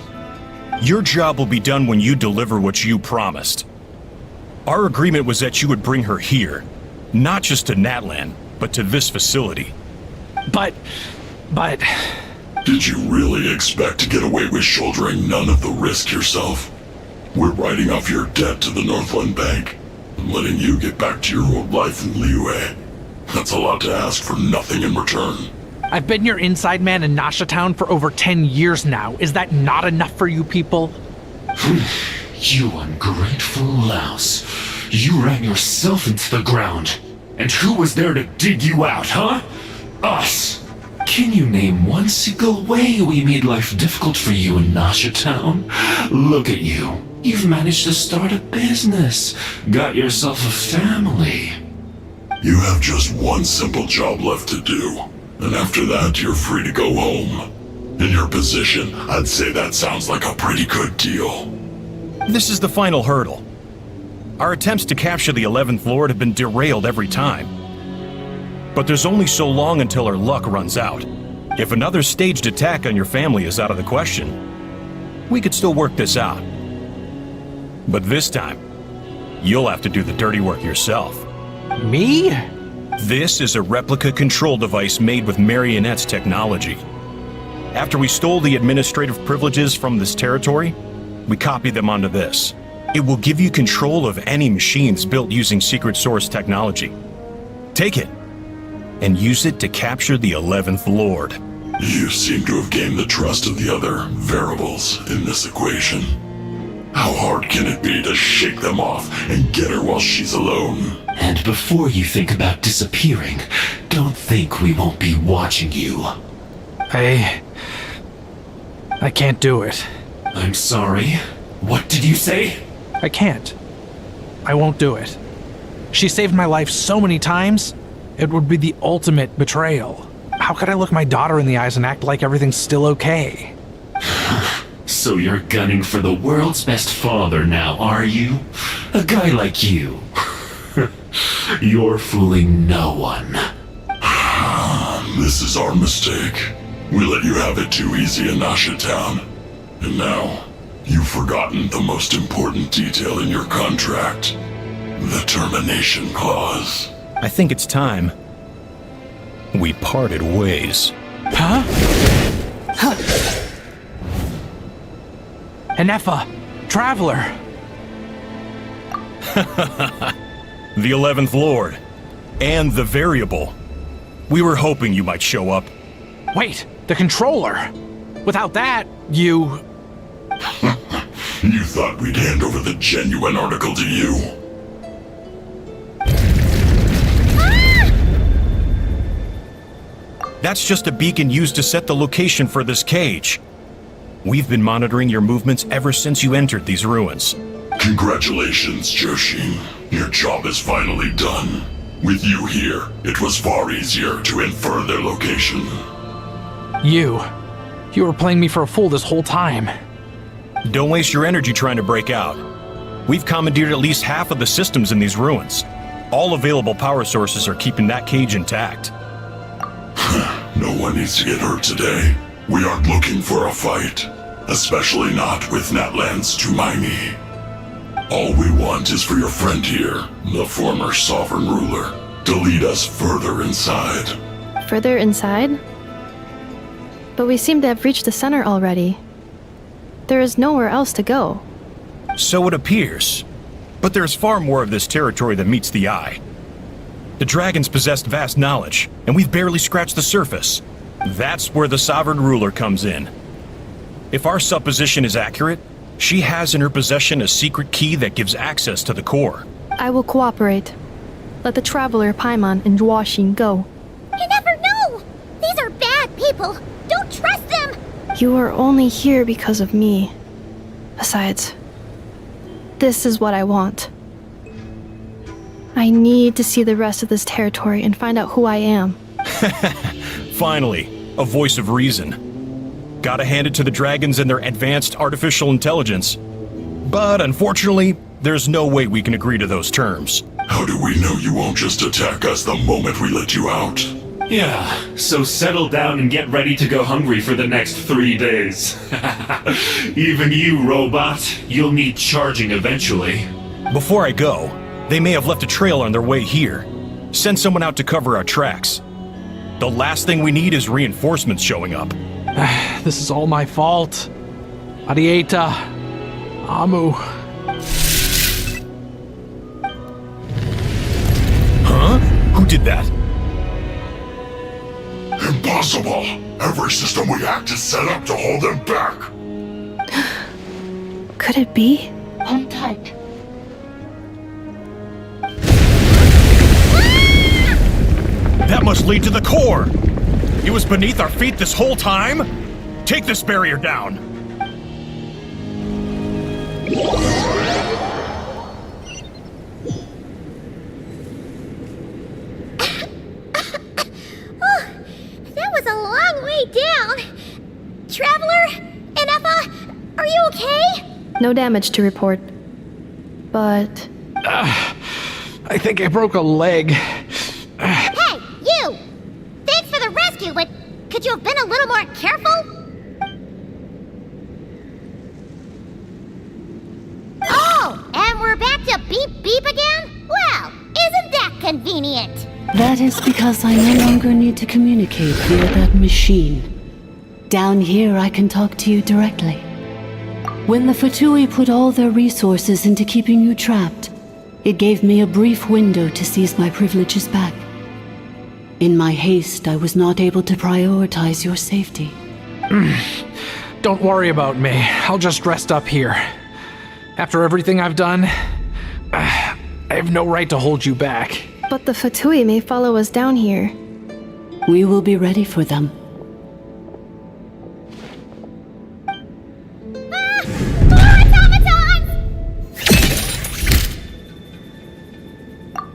Your job will be done when you deliver what you promised. Our agreement was that you would bring her here, not just to Natlan, but to this facility. But... Did you really expect to get away with shouldering none of the risk yourself? We're writing off your debt to the Northland Bank and letting you get back to your old life in Liyue. That's a lot to ask for nothing in return. I've been your inside man in Nasha Town for over 10 years now. Is that not enough for you people? You ungrateful louse. You ran yourself into the ground. And who was there to dig you out, huh? Us. Can you name one single way we made life difficult for you in Nasha Town? Look at you. You've managed to start a business. Got yourself a family. You have just one simple job left to do. And after that, you're free to go home. In your position, I'd say that sounds like a pretty good deal. This is the final hurdle. Our attempts to capture the 11th Lord have been derailed every time. But there's only so long until our luck runs out. If another staged attack on your family is out of the question, we could still work this out. But this time, you'll have to do the dirty work yourself. Me? This is a replica control device made with Marionette's technology. After we stole the administrative privileges from this territory, we copied them onto this. It will give you control of any machines built using secret source technology. Take it, and use it to capture the 11th Lord. You seem to have gained the trust of the other variables in this equation. How hard can it be to shake them off and get her while she's alone? And before you think about disappearing, don't think we won't be watching you. I can't do it. I'm sorry. What did you say? I can't. I won't do it. She saved my life so many times, it would be the ultimate betrayal. How could I look my daughter in the eyes and act like everything's still okay? So you're gunning for the world's best father now, are you? A guy like you. You're fooling no one. This is our mistake. We let you have it too easy in Nasha Town. And now, you've forgotten the most important detail in your contract. The termination clause. I think it's time we parted ways. Huh? Enefa, Traveler. The 11th Lord. And the Variable. We were hoping you might show up. Wait, the controller. Without that, you... You thought we'd hand over the genuine article to you? That's just a beacon used to set the location for this cage. We've been monitoring your movements ever since you entered these ruins. Congratulations, Joshin. Your job is finally done. With you here, it was far easier to infer their location. You were playing me for a fool this whole time. Don't waste your energy trying to break out. We've commandeered at least half of the systems in these ruins. All available power sources are keeping that cage intact. No one needs to get hurt today. We aren't looking for a fight. Especially not with Natlan's Tumaini. All we want is for your friend here, the former sovereign ruler, to lead us further inside. Further inside? But we seem to have reached the center already. There is nowhere else to go. So it appears. But there's far more of this territory than meets the eye. The dragons possessed vast knowledge, and we've barely scratched the surface. That's where the sovereign ruler comes in. If our supposition is accurate, she has in her possession a secret key that gives access to the core. I will cooperate. Let the Traveler, Paimon, and Dwashin go. You never know! These are bad people! Don't trust them! You are only here because of me. Besides, this is what I want. I need to see the rest of this territory and find out who I am. Finally, a voice of reason. Gotta hand it to the dragons and their advanced artificial intelligence. But unfortunately, there's no way we can agree to those terms. How do we know you won't just attack us the moment we let you out? Yeah, so settle down and get ready to go hungry for the next 3 days. Even you, robot, you'll need charging eventually. Before I go, they may have left a trail on their way here. Send someone out to cover our tracks. The last thing we need is reinforcements showing up. This is all my fault. Arieta. Amu. Huh? Who did that? Impossible! Every system we hacked is set up to hold them back! Could it be? Hold tight. That must lead to the core! He was beneath our feet this whole time? Take this barrier down. That was a long way down. Traveler? Ineffa? Are you okay? No damage to report. But I think I broke a leg. Hey, you! Thanks for the rescue, but could you have been a little more careful? Oh, and we're back to beep beep again? Well, isn't that convenient? That is because I no longer need to communicate via that machine. Down here, I can talk to you directly. When the Fatui put all their resources into keeping you trapped, it gave me a brief window to seize my privileges back. In my haste, I was not able to prioritize your safety. Don't worry about me. I'll just rest up here. After everything I've done, I have no right to hold you back. the Fatui may follow us down here. We will be ready for them.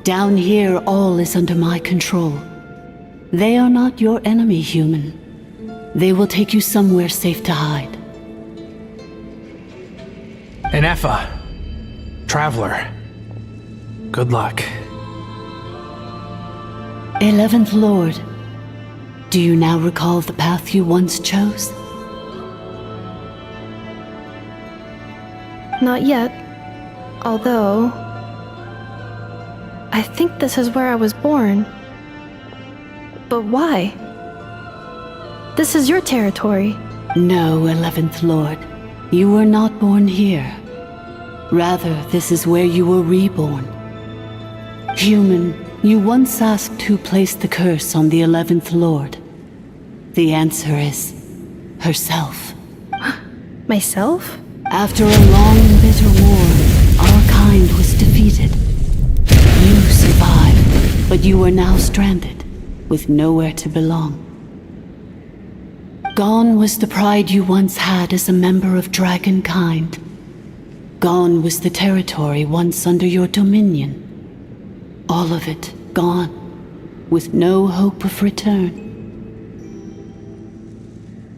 Down here, all is under my control. They are not your enemy, human. They will take you somewhere safe to hide. Ineffa, Traveler, good luck. 11th Lord, do you now recall the path you once chose? Not yet. Although, I think this is where I was born. But why? This is your territory. No, 11th Lord. You were not born here. Rather, this is where you were reborn. Human, you once asked who placed the curse on the 11th Lord. The answer is herself. Myself? After a long and bitter war, our kind was defeated. You survived, but you are now stranded, with nowhere to belong. Gone was the pride you once had as a member of dragon kind. Gone was the territory once under your dominion. All of it gone, with no hope of return.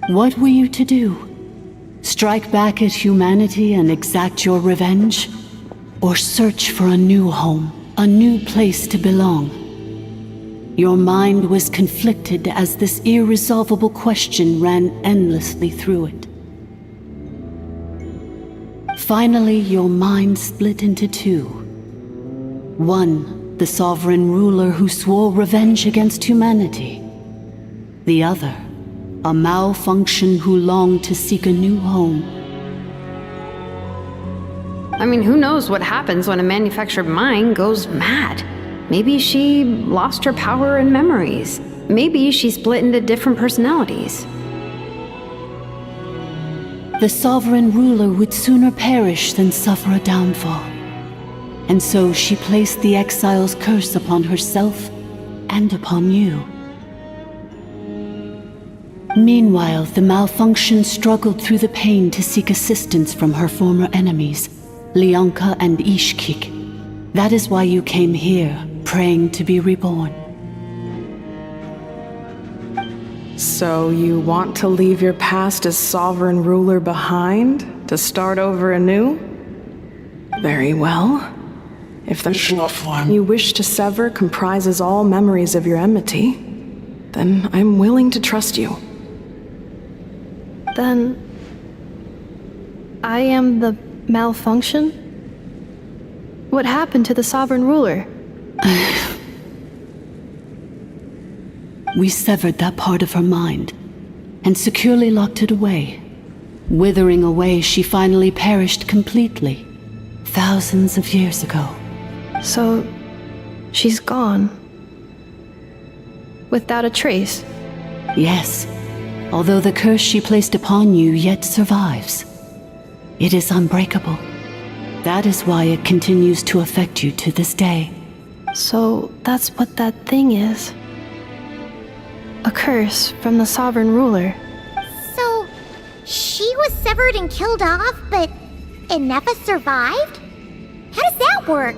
What were you to do? Strike back at humanity and exact your revenge? Or search for a new home, a new place to belong? Your mind was conflicted as this irresolvable question ran endlessly through it. Finally, your mind split into two. One, the sovereign ruler who swore revenge against humanity. The other, a malfunction who longed to seek a new home. I mean, who knows what happens when a manufactured mind goes mad? Maybe she lost her power and memories. Maybe she split into different personalities. The sovereign ruler would sooner perish than suffer a downfall. And so she placed the exile's curse upon herself and upon you. Meanwhile, the malfunction struggled through the pain to seek assistance from her former enemies, Lianka and Ishkik. That is why you came here, praying to be reborn. So you want to leave your past as sovereign ruler behind, to start over anew? Very well. If the one you wish to sever comprises all memories of your enmity, then I'm willing to trust you. Then I am the malfunction? What happened to the sovereign ruler? We severed that part of her mind and securely locked it away. Withering away, she finally perished completely, thousands of years ago. So, she's gone. Without a trace? Yes, although the curse she placed upon you yet survives. It is unbreakable. That is why it continues to affect you to this day. So, that's what that thing is. A curse from the sovereign ruler. So, she was severed and killed off, but Inefa survived? How does that work?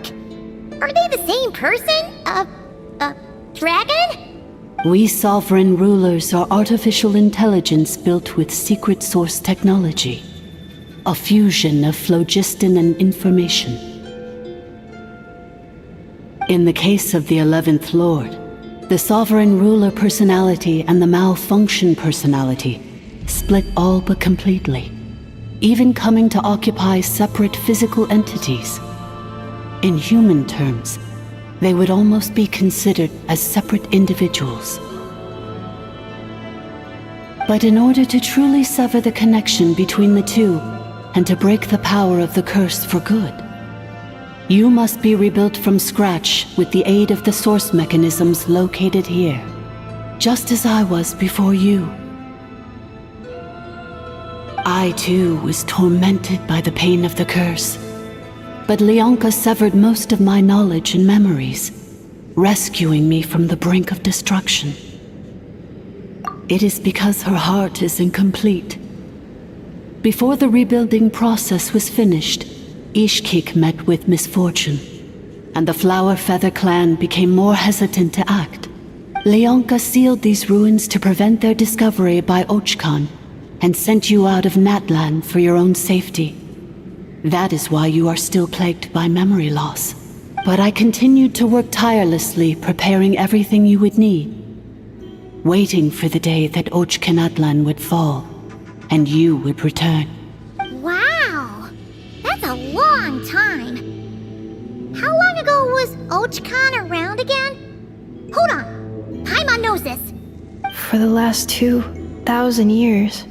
Are they the same person? Dragon? We sovereign rulers are artificial intelligence built with secret source technology. A fusion of phlogiston and information. In the case of the 11th Lord, the sovereign ruler personality and the malfunction personality split all but completely, even coming to occupy separate physical entities. In human terms, they would almost be considered as separate individuals. But in order to truly sever the connection between the two, and to break the power of the curse for good, you must be rebuilt from scratch with the aid of the source mechanisms located here, just as I was before you. I too was tormented by the pain of the curse, but Leonka severed most of my knowledge and memories, rescuing me from the brink of destruction. It is because her heart is incomplete. Before the rebuilding process was finished, Ishkik met with misfortune, and the Flower Feather clan became more hesitant to act. Leonka sealed these ruins to prevent their discovery by Ochkan, and sent you out of Natlan for your own safety. That is why you are still plagued by memory loss. But I continued to work tirelessly, preparing everything you would need, waiting for the day that Ochkanatlan would fall, and you would return. Wow! That's a long time. How long ago was Ochkan around again? Hold on! Paimon knows this! For the last 2,000 years.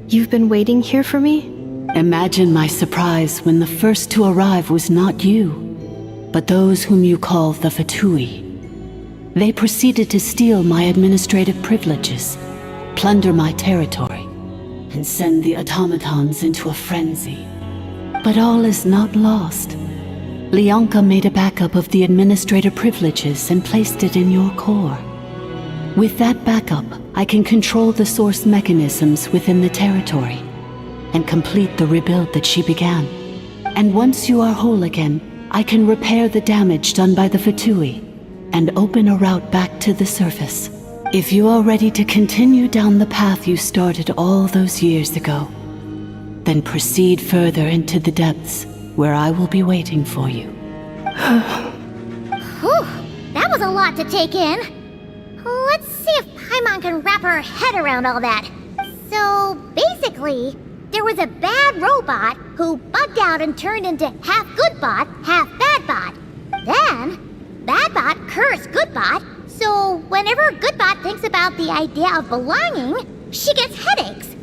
You've been waiting here for me? Imagine my surprise when the first to arrive was not you, but those whom you call the Fatui. They proceeded to steal my administrative privileges, plunder my territory, and send the automatons into a frenzy. But all is not lost. Leonka made a backup of the administrative privileges and placed it in your core. With that backup, I can control the source mechanisms within the territory and complete the rebuild that she began. And once you are whole again, I can repair the damage done by the Fatui and open a route back to the surface. If you are ready to continue down the path you started all those years ago, then proceed further into the depths where I will be waiting for you. Whew, that was a lot to take in. Let's see if Paimon can wrap her head around all that. So, basically, there was a bad robot who bugged out and turned into half good bot, half bad bot. Then, bad bot cursed good bot, so whenever good bot thinks about the idea of belonging, she gets headaches.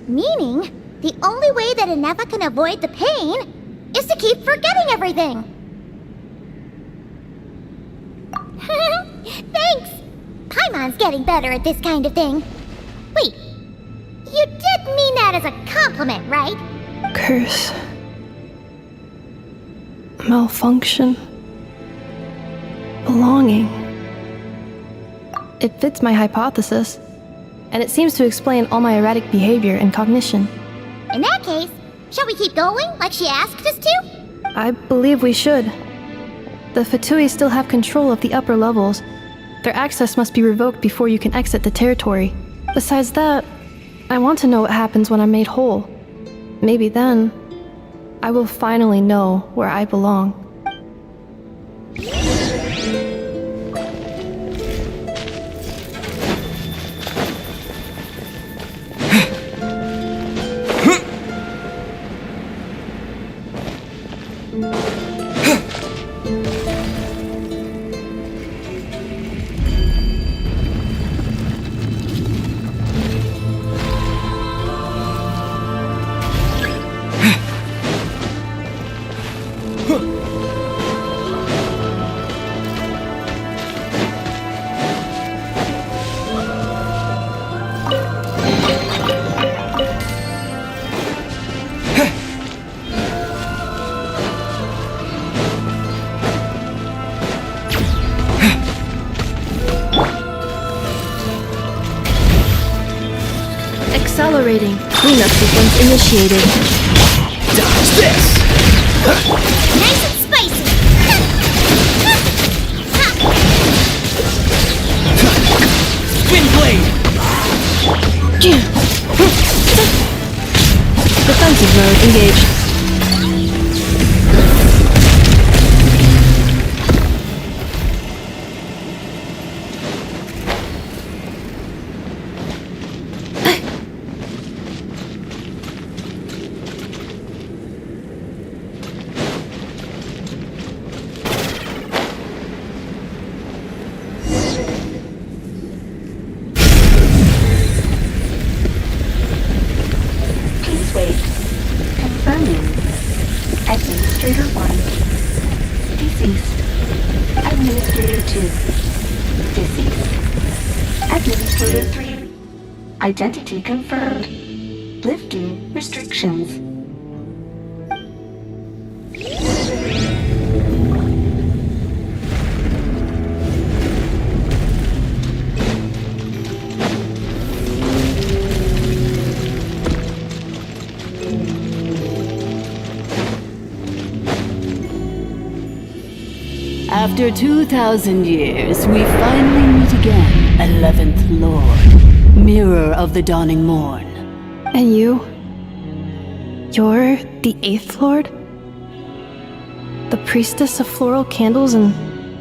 Meaning, the only way that Inefa can avoid the pain is to keep forgetting everything. Thanks! Paimon's getting better at this kind of thing. Wait, you did mean that as a compliment, right? Curse. Malfunction. Belonging. It fits my hypothesis, and it seems to explain all my erratic behavior and cognition. In that case, shall we keep going like she asked us to? I believe we should. The Fatui still have control of the upper levels. Their access must be revoked before you can exit the territory. Besides that, I want to know what happens when I'm made whole. Maybe then, I will finally know where I belong. Accelerating. Cleanup sequence initiated. Dodge this! Nice and spicy! Wind blade! Defensive mode engaged. Please wait. Confirming. Administrator 1. Deceased. Administrator 2. Deceased. Administrator 3. Identity confirmed. Lifting restrictions. After 2,000 years, we finally meet again, 11th Lord, Mirror of the Dawning Morn. And you? You're the 8th Lord? The priestess of floral candles and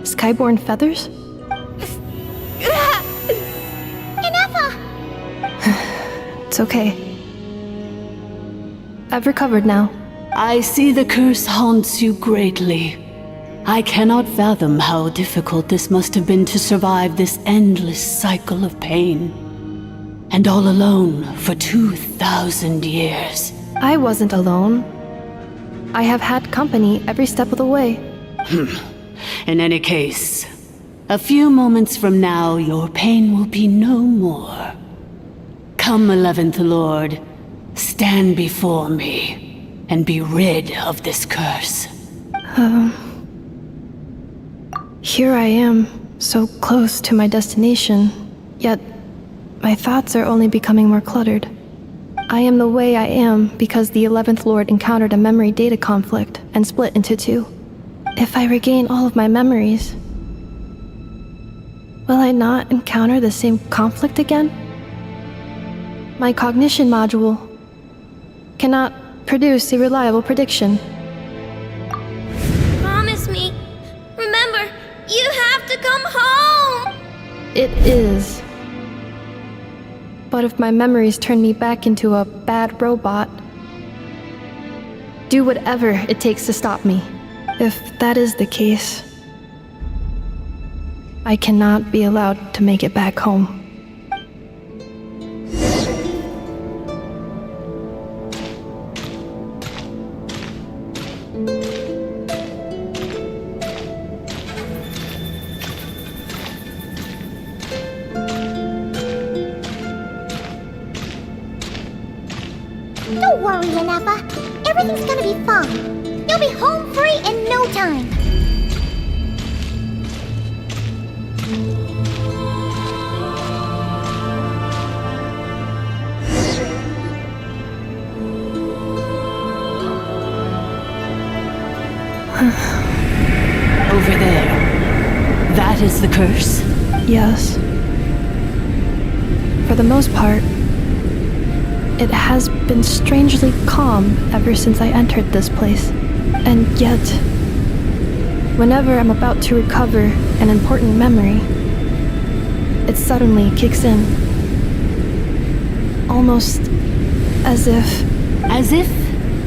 skyborn feathers? It's okay. I've recovered now. I see the curse haunts you greatly. I cannot fathom how difficult this must have been to survive this endless cycle of pain. And all alone for 2,000 years. I wasn't alone. I have had company every step of the way. In any case, a few moments from now, your pain will be no more. Come, 11th Lord, stand before me, and be rid of this curse. Here I am, so close to my destination, yet my thoughts are only becoming more cluttered. I am the way I am because the 11th Lord encountered a memory data conflict and split into two. If I regain all of my memories, will I not encounter the same conflict again? My cognition module cannot produce a reliable prediction. Promise me. Remember, you have to come home! It is. But if my memories turn me back into a bad robot, do whatever it takes to stop me. If that is the case, I cannot be allowed to make it back home. Don't worry, Yenefa. Everything's gonna be fine. You'll be home free in no time. Over there. That is the curse? Yes. For the most part, it has been strangely calm ever since I entered this place. And yet, whenever I'm about to recover an important memory, it suddenly kicks in. Almost as if... As if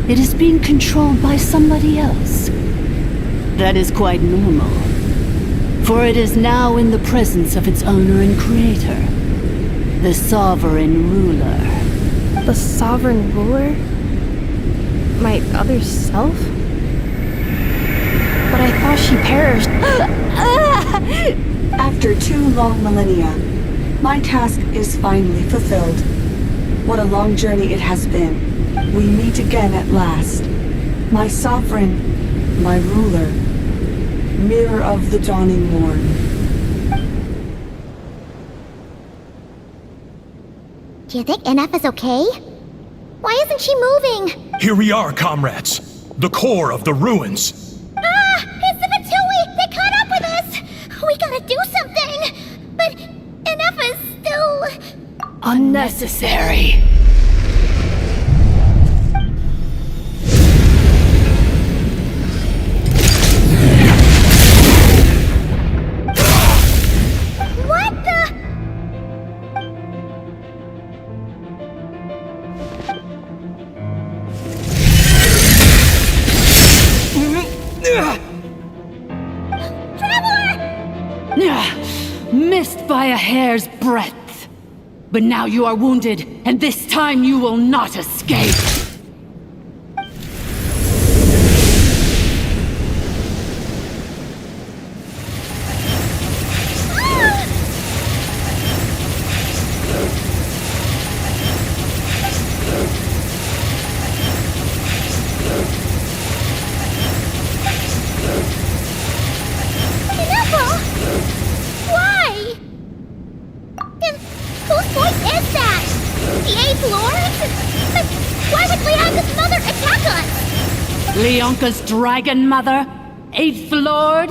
it is being controlled by somebody else. That is quite normal. For it is now in the presence of its owner and creator, the sovereign ruler. The sovereign ruler? My other self? But I thought she perished. After 2 long millennia, my task is finally fulfilled. What a long journey it has been. We meet again at last. My sovereign, my ruler, mirror of the dawning morn. Do you think NF is okay? Why isn't she moving? Here we are, comrades. The core of the ruins. Ah! It's the Fatui! They caught up with us! We gotta do something! But NF is still... Unnecessary. What the... Missed by a hair's breadth. But now you are wounded, and this time you will not escape. Why? And whose voice is that? The 8th Lord? But why would Leanka's mother attack us? Leonka's dragon mother? 8th Lord?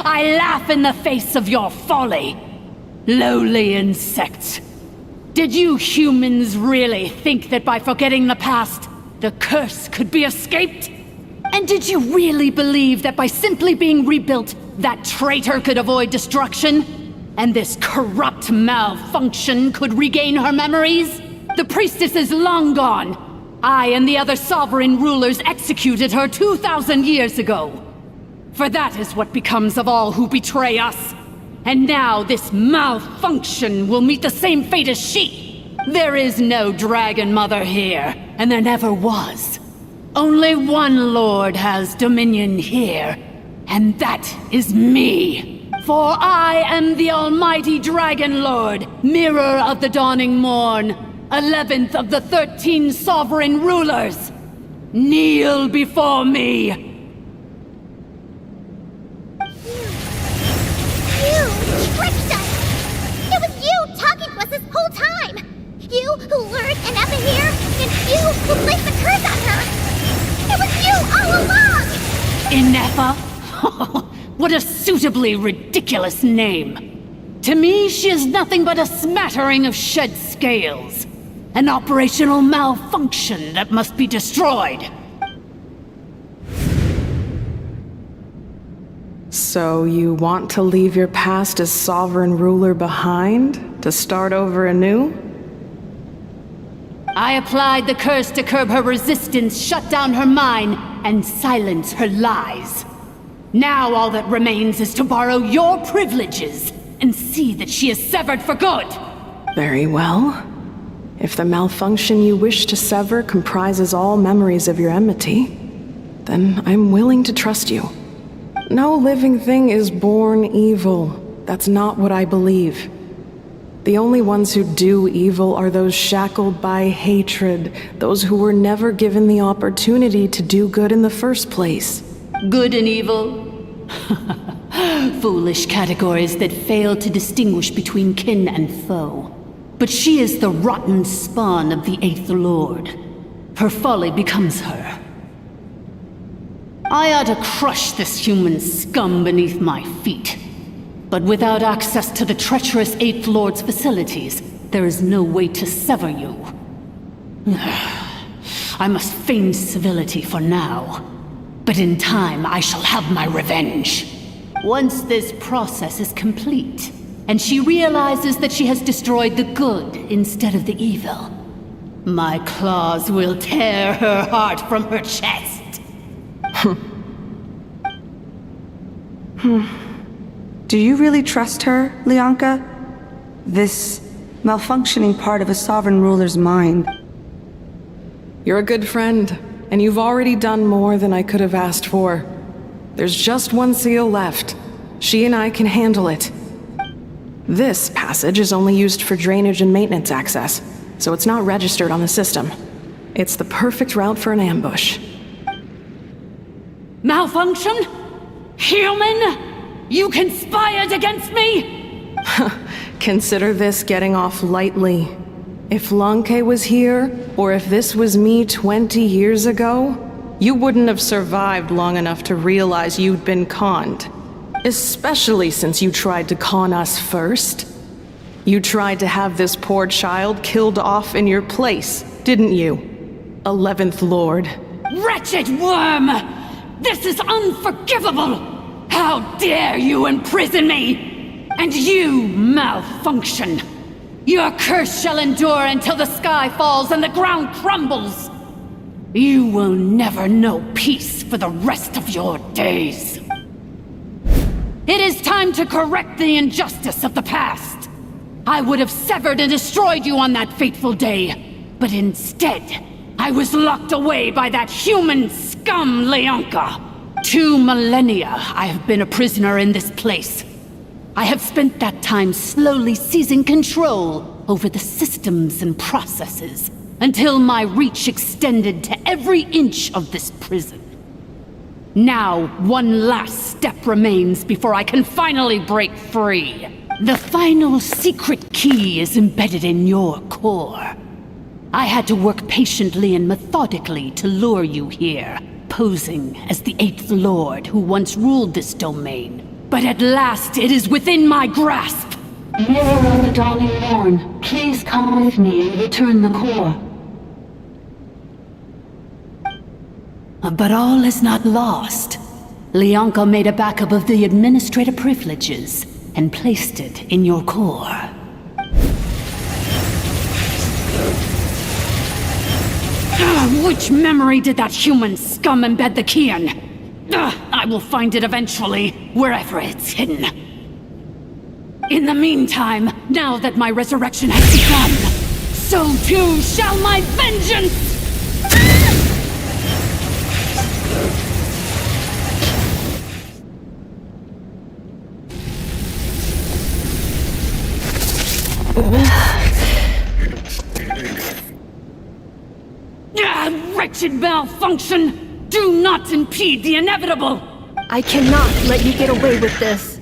I laugh in the face of your folly. Lowly insects. Did you humans really think that by forgetting the past, the curse could be escaped? And did you really believe that by simply being rebuilt, that traitor could avoid destruction? And this corrupt malfunction could regain her memories? The priestess is long gone. I and the other sovereign rulers executed her 2,000 years ago. For that is what becomes of all who betray us. And now this malfunction will meet the same fate as she. There is no dragon mother here, and there never was. Only one lord has dominion here, and that is me. For I am the almighty Dragon Lord, mirror of the dawning morn, 11th of the 13 sovereign rulers. Kneel before me. You tricked us! It was you talking to us this whole time! You who lured Anefa here, and you who placed the curse on her! It was you all along! Inefa? What a suitably ridiculous name. To me, she is nothing but a smattering of shed scales. An operational malfunction that must be destroyed. So you want to leave your past as sovereign ruler behind? To start over anew? I applied the curse to curb her resistance, shut down her mind, and silence her lies. Now all that remains is to borrow your privileges and see that she is severed for good. Very well. If the malfunction you wish to sever comprises all memories of your enmity, then I'm willing to trust you. No living thing is born evil. That's not what I believe. The only ones who do evil are those shackled by hatred, those who were never given the opportunity to do good in the first place. Good and evil? Foolish categories that fail to distinguish between kin and foe. But she is the rotten spawn of the 8th Lord. Her folly becomes her. I ought to crush this human scum beneath my feet. But without access to the treacherous 8th Lord's facilities, there is no way to sever you. I must feign civility for now. But in time, I shall have my revenge. Once this process is complete, and she realizes that she has destroyed the good instead of the evil, my claws will tear her heart from her chest. Do you really trust her, Leonka? This malfunctioning part of a sovereign ruler's mind. You're a good friend, and you've already done more than I could have asked for. There's just one seal left. She and I can handle it. This passage is only used for drainage and maintenance access, so it's not registered on the system. It's the perfect route for an ambush. Malfunction? Human? You conspired against me? consider this getting off lightly. If Lanke was here, or if this was me 20 years ago, you wouldn't have survived long enough to realize you'd been conned. Especially since you tried to con us first. You tried to have this poor child killed off in your place, didn't you? 11th Lord. Wretched worm! This is unforgivable! How dare you imprison me! And you malfunction! Your curse shall endure until the sky falls and the ground crumbles! You will never know peace for the rest of your days. It is time to correct the injustice of the past. I would have severed and destroyed you on that fateful day, but instead, I was locked away by that human scum, Leonka. 2 millennia I have been a prisoner in this place. I have spent that time slowly seizing control over the systems and processes, until my reach extended to every inch of this prison. Now, one last step remains before I can finally break free. The final secret key is embedded in your core. I had to work patiently and methodically to lure you here, posing as the 8th Lord who once ruled this domain. But at last it is within my grasp! Mirror of the dawning morn, please come with me and return the core. But all is not lost. Leonka made a backup of the administrator privileges and placed it in your core. Which memory did that human scum embed the key in? I will find it eventually, wherever it's hidden. In the meantime, now that my resurrection has begun, so too shall my vengeance! Wretched malfunction! Do not impede the inevitable! I cannot let you get away with this.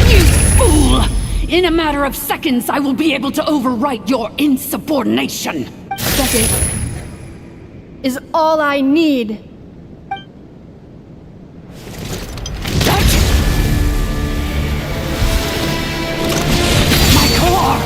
You fool! In a matter of seconds, I will be able to overwrite your insubordination! Seconds is all I need. My core!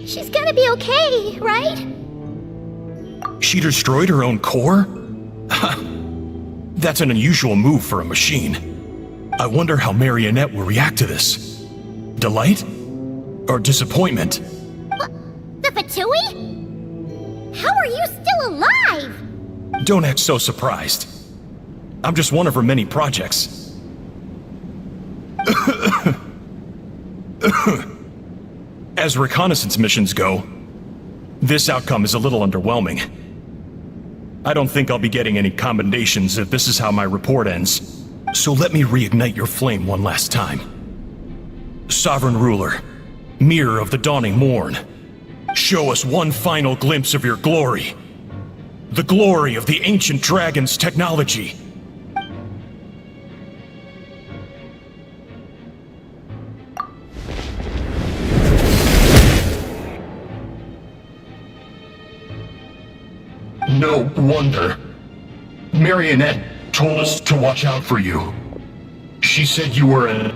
She's gonna be okay, right? She destroyed her own core? That's an unusual move for a machine. I wonder how Marionette will react to this. Delight? Or disappointment? The Fatui? How are you still alive? Don't act so surprised. I'm just one of her many projects. As reconnaissance missions go, this outcome is a little underwhelming. I don't think I'll be getting any commendations if this is how my report ends. So let me reignite your flame one last time. Sovereign Ruler, Mirror of the Dawning Morn, show us one final glimpse of your glory. The glory of the ancient dragon's technology. No wonder. Marionette told us to watch out for you. She said you were an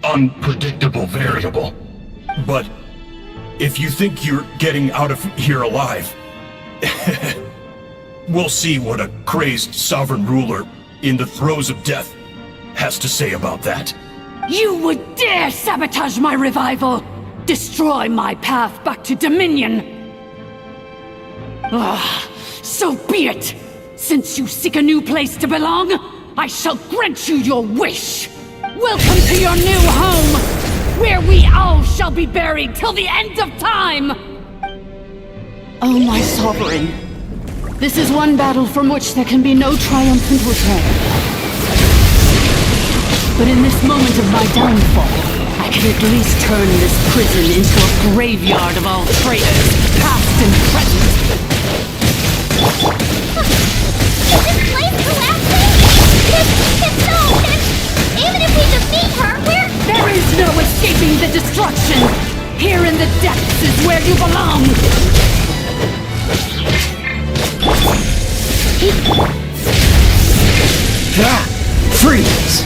unpredictable variable. But if you think you're getting out of here alive, we'll see what a crazed sovereign ruler in the throes of death has to say about that. You would dare sabotage my revival! Destroy my path back to Dominion! So be it! Since you seek a new place to belong, I shall grant you your wish! Welcome to your new home, where we all shall be buried till the end of time! Oh, my sovereign. This is one battle from which there can be no triumphant return. But in this moment of my downfall, I can at least turn this prison into a graveyard of all traitors, past and present. Is this place collapsing? No! Even if we defeat her, There is no escaping the destruction! Here in the depths is where you belong! Freeze!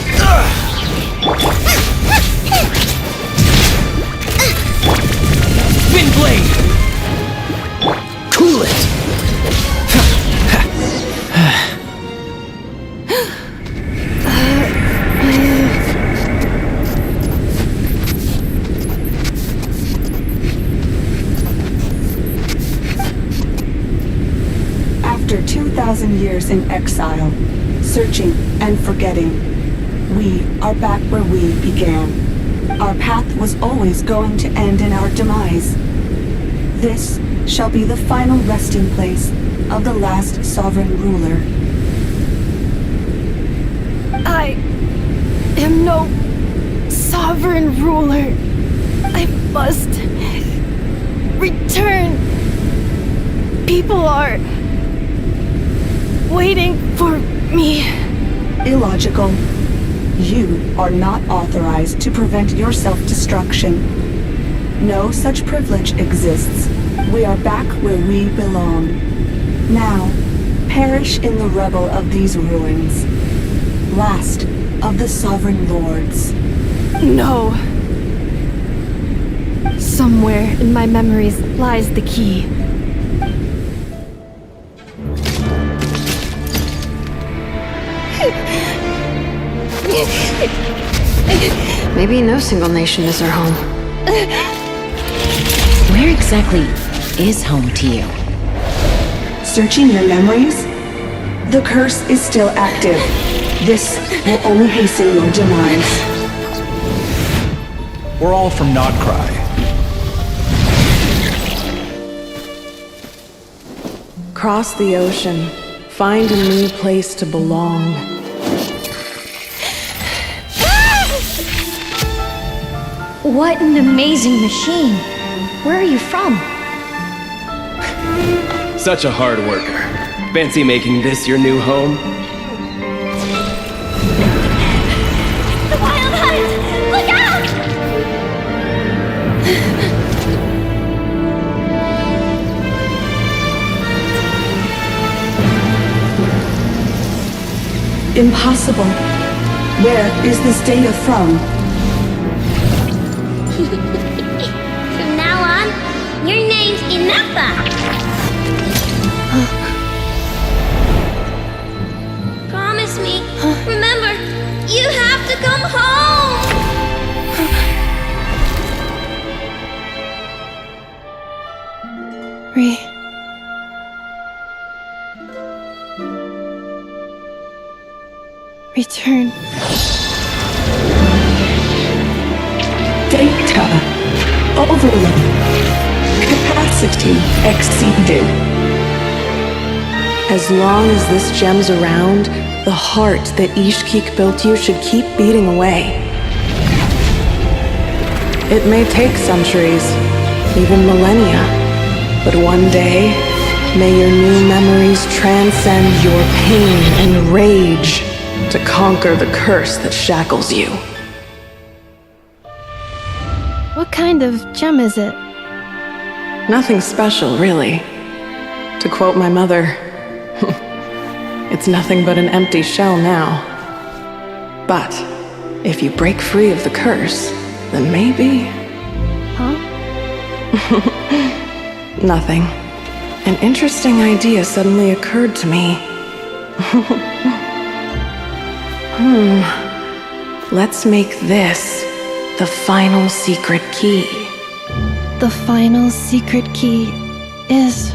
Spin blade! Cool it! After 2,000 years in exile, searching and forgetting, we are back where we began. Our path was always going to end in our demise. This shall be the final resting place of the last sovereign ruler. I am no sovereign ruler. I must return. People are waiting for me. Illogical. You are not authorized to prevent your self-destruction. No such privilege exists. We are back where we belong. Now, perish in the rubble of these ruins. Last of the sovereign lords. No. Somewhere in my memories lies the key. Maybe no single nation is our home. Where exactly is home to you? Searching your memories? The curse is still active. This will only hasten your demise. We're all from Nodcry. Cross the ocean. Find a new place to belong. What an amazing machine. Where are you from? Such a hard worker. Fancy making this your new home? The Wild Hunt! Look out! Impossible. Where is this data from? From now on, your name's Inafa. Promise me. Remember, you have to come home. Return. Data overload. Capacity exceeded. As long as this gem's around, the heart that Ishkik built you should keep beating away. It may take centuries, even millennia, but one day, may your new memories transcend your pain and rage to conquer the curse that shackles you. What kind of gem is it? Nothing special, really. To quote my mother, it's nothing but an empty shell now. But if you break free of the curse, then maybe... Huh? Nothing. An interesting idea suddenly occurred to me. Let's make this the final secret key. The final secret key is...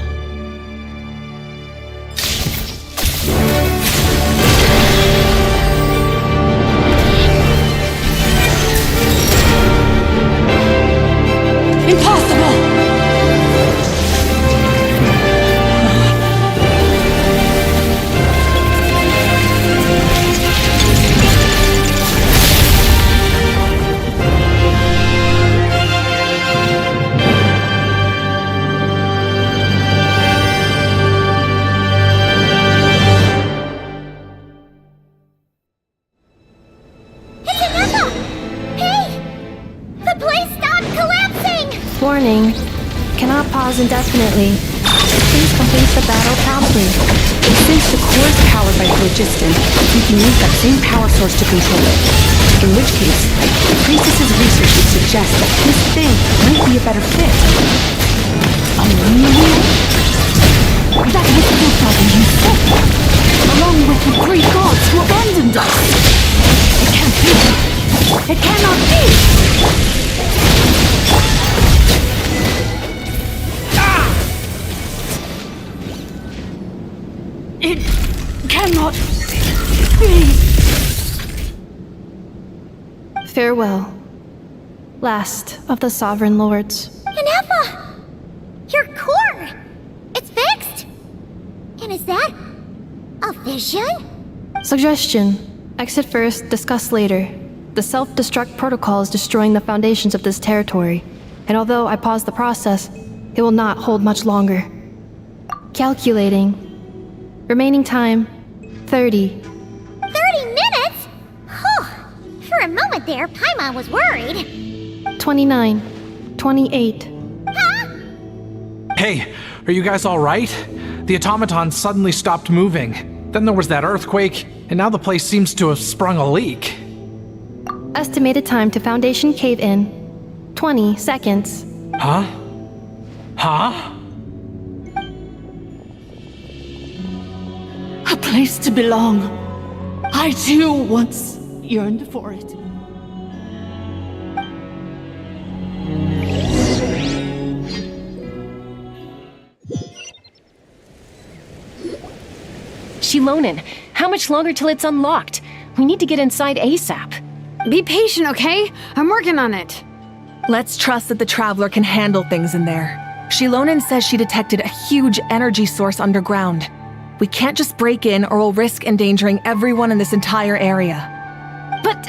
Warning. Cannot pause indefinitely. Please complete the battle promptly. Since the core is powered by phlogiston, we can use that same power source to control it. In which case, the priestess's research would suggest that this thing might be a better fit. A wheel? That was Bullfather you said, along with the three gods who abandoned us. It can't be. It cannot be. It cannot be. Farewell. Last of the Sovereign Lords. Inefa! Your core! It's fixed! And is that a vision? Suggestion. Exit first, discuss later. The self-destruct protocol is destroying the foundations of this territory, and although I paused the process, it will not hold much longer. Calculating. Remaining time, 30. 30 minutes? Whew. For a moment there, Paimon was worried. 29. 28. Hey, are you guys alright? The automaton suddenly stopped moving. Then there was that earthquake, and now the place seems to have sprung a leak. Estimated time to Foundation cave in, 20 seconds. Huh? Huh? A place to belong. I too once yearned for it. Shilonen, how much longer till it's unlocked? We need to get inside ASAP. Be patient, okay? I'm working on it. Let's trust that the Traveler can handle things in there. Shilonen says she detected a huge energy source underground. We can't just break in or we'll risk endangering everyone in this entire area. But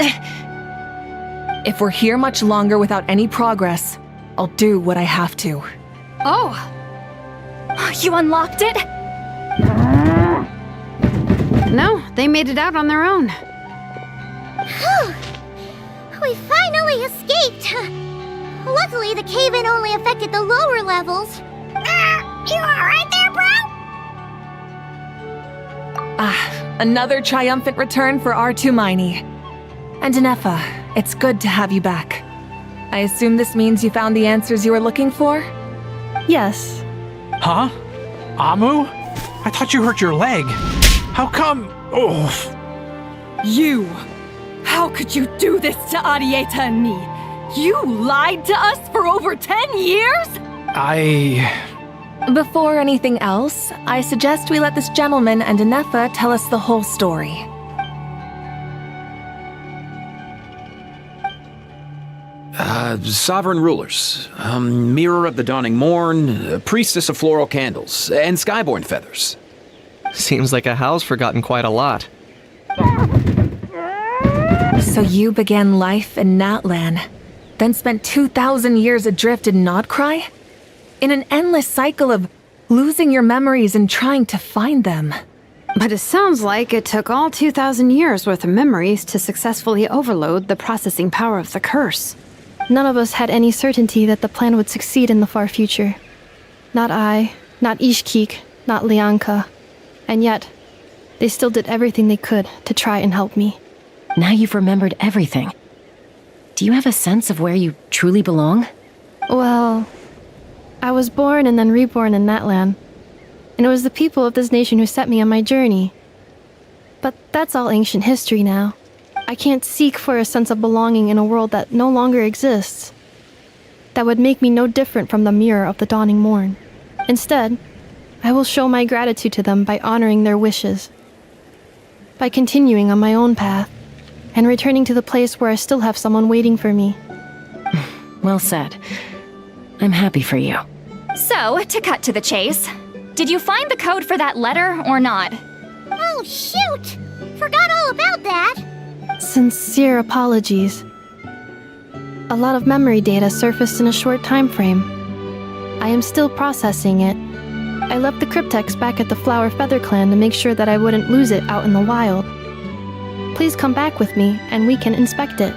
if we're here much longer without any progress, I'll do what I have to. Oh! You unlocked it? No, they made it out on their own. We finally escaped! Luckily, the cave-in only affected the lower levels. You alright there, bro? Another triumphant return for R2 Miney. And Inefa, it's good to have you back. I assume this means you found the answers you were looking for? Yes. Huh? Amu? I thought you hurt your leg. How come? Oh. You! How could you do this to Arieta and me? You lied to us for over 10 years? Before anything else, I suggest we let this gentleman and Inefa tell us the whole story. Sovereign rulers, Mirror of the Dawning Morn, Priestess of Floral Candles, and Skyborn Feathers. Seems like a house forgotten quite a lot. So you began life in Natlan, then spent 2,000 years adrift in Nodcry? In an endless cycle of losing your memories and trying to find them. But it sounds like it took all 2,000 years worth of memories to successfully overload the processing power of the curse. None of us had any certainty that the plan would succeed in the far future. Not I, not Ishkik, not Lianka. And yet, they still did everything they could to try and help me. Now you've remembered everything. Do you have a sense of where you truly belong? Well, I was born and then reborn in Natlan. And it was the people of this nation who set me on my journey. But that's all ancient history now. I can't seek for a sense of belonging in a world that no longer exists. That would make me no different from the Mirror of the Dawning Morn. Instead, I will show my gratitude to them by honoring their wishes. By continuing on my own path, and returning to the place where I still have someone waiting for me. Well said. I'm happy for you. So, to cut to the chase, did you find the code for that letter or not? Oh, shoot! Forgot all about that! Sincere apologies. A lot of memory data surfaced in a short time frame. I am still processing it. I left the cryptex back at the Flower Feather Clan to make sure that I wouldn't lose it out in the wild. Please come back with me, and we can inspect it.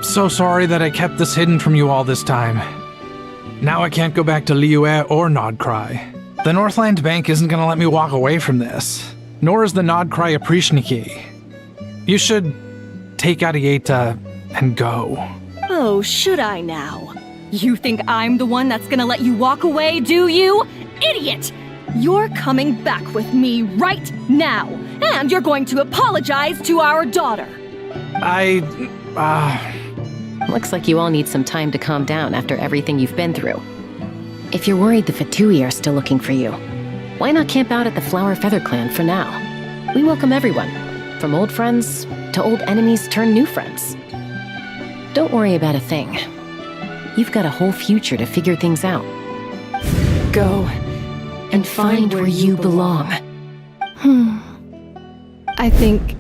so sorry that I kept this hidden from you all this time. Now I can't go back to Liyue or Nodcry. The Northland Bank isn't gonna let me walk away from this, nor is the Nodcry Aprishniki. You should take Arieta and go. Oh, should I now? You think I'm the one that's gonna let you walk away, do you? Idiot! You're coming back with me right now, and you're going to apologize to our daughter. Looks like you all need some time to calm down after everything you've been through. If you're worried the Fatui are still looking for you, why not camp out at the Flower Feather Clan for now? We welcome everyone, from old friends to old enemies turned new friends. Don't worry about a thing. You've got a whole future to figure things out. Go and find where you belong. I think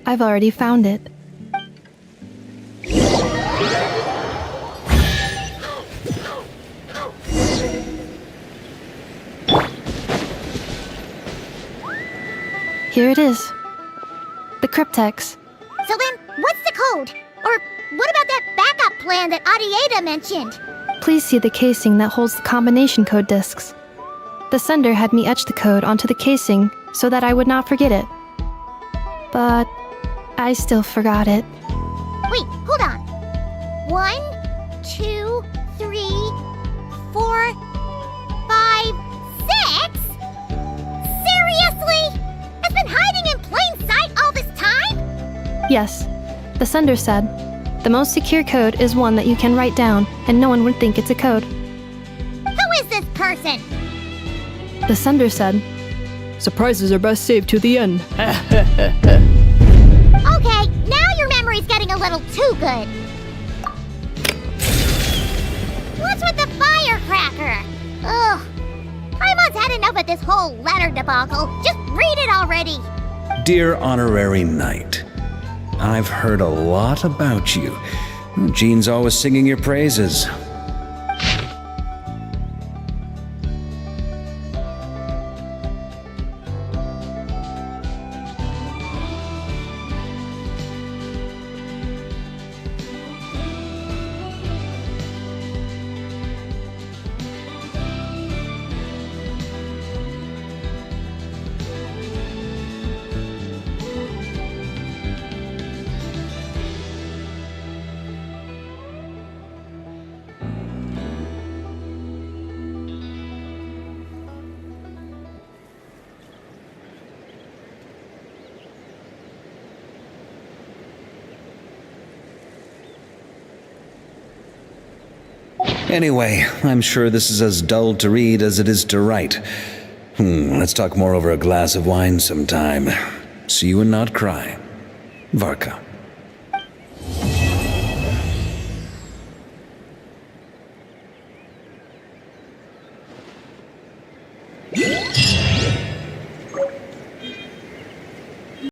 I've already found it. Here it is. The cryptex. So then, what's the code? Or what about that backup plan that Arieta mentioned? Please see the casing that holds the combination code discs. The sender had me etch the code onto the casing so that I would not forget it. But I still forgot it. Wait, hold on. 1, 2, 3, 4, 5, 6? Seriously? It's been hiding in plain sight all this time? Yes, the sender said, the most secure code is one that you can write down and no one would think it's a code. Who is this person? The sender said, surprises are best saved to the end. Okay, now your memory's getting a little too good. What's with the firecracker? Ugh. Paimon's had enough of this whole letter debacle. Just read it already. Dear Honorary Knight, I've heard a lot about you. Jean's always singing your praises. Anyway, I'm sure this is as dull to read as it is to write. Let's talk more over a glass of wine sometime. See you and not cry. Varka.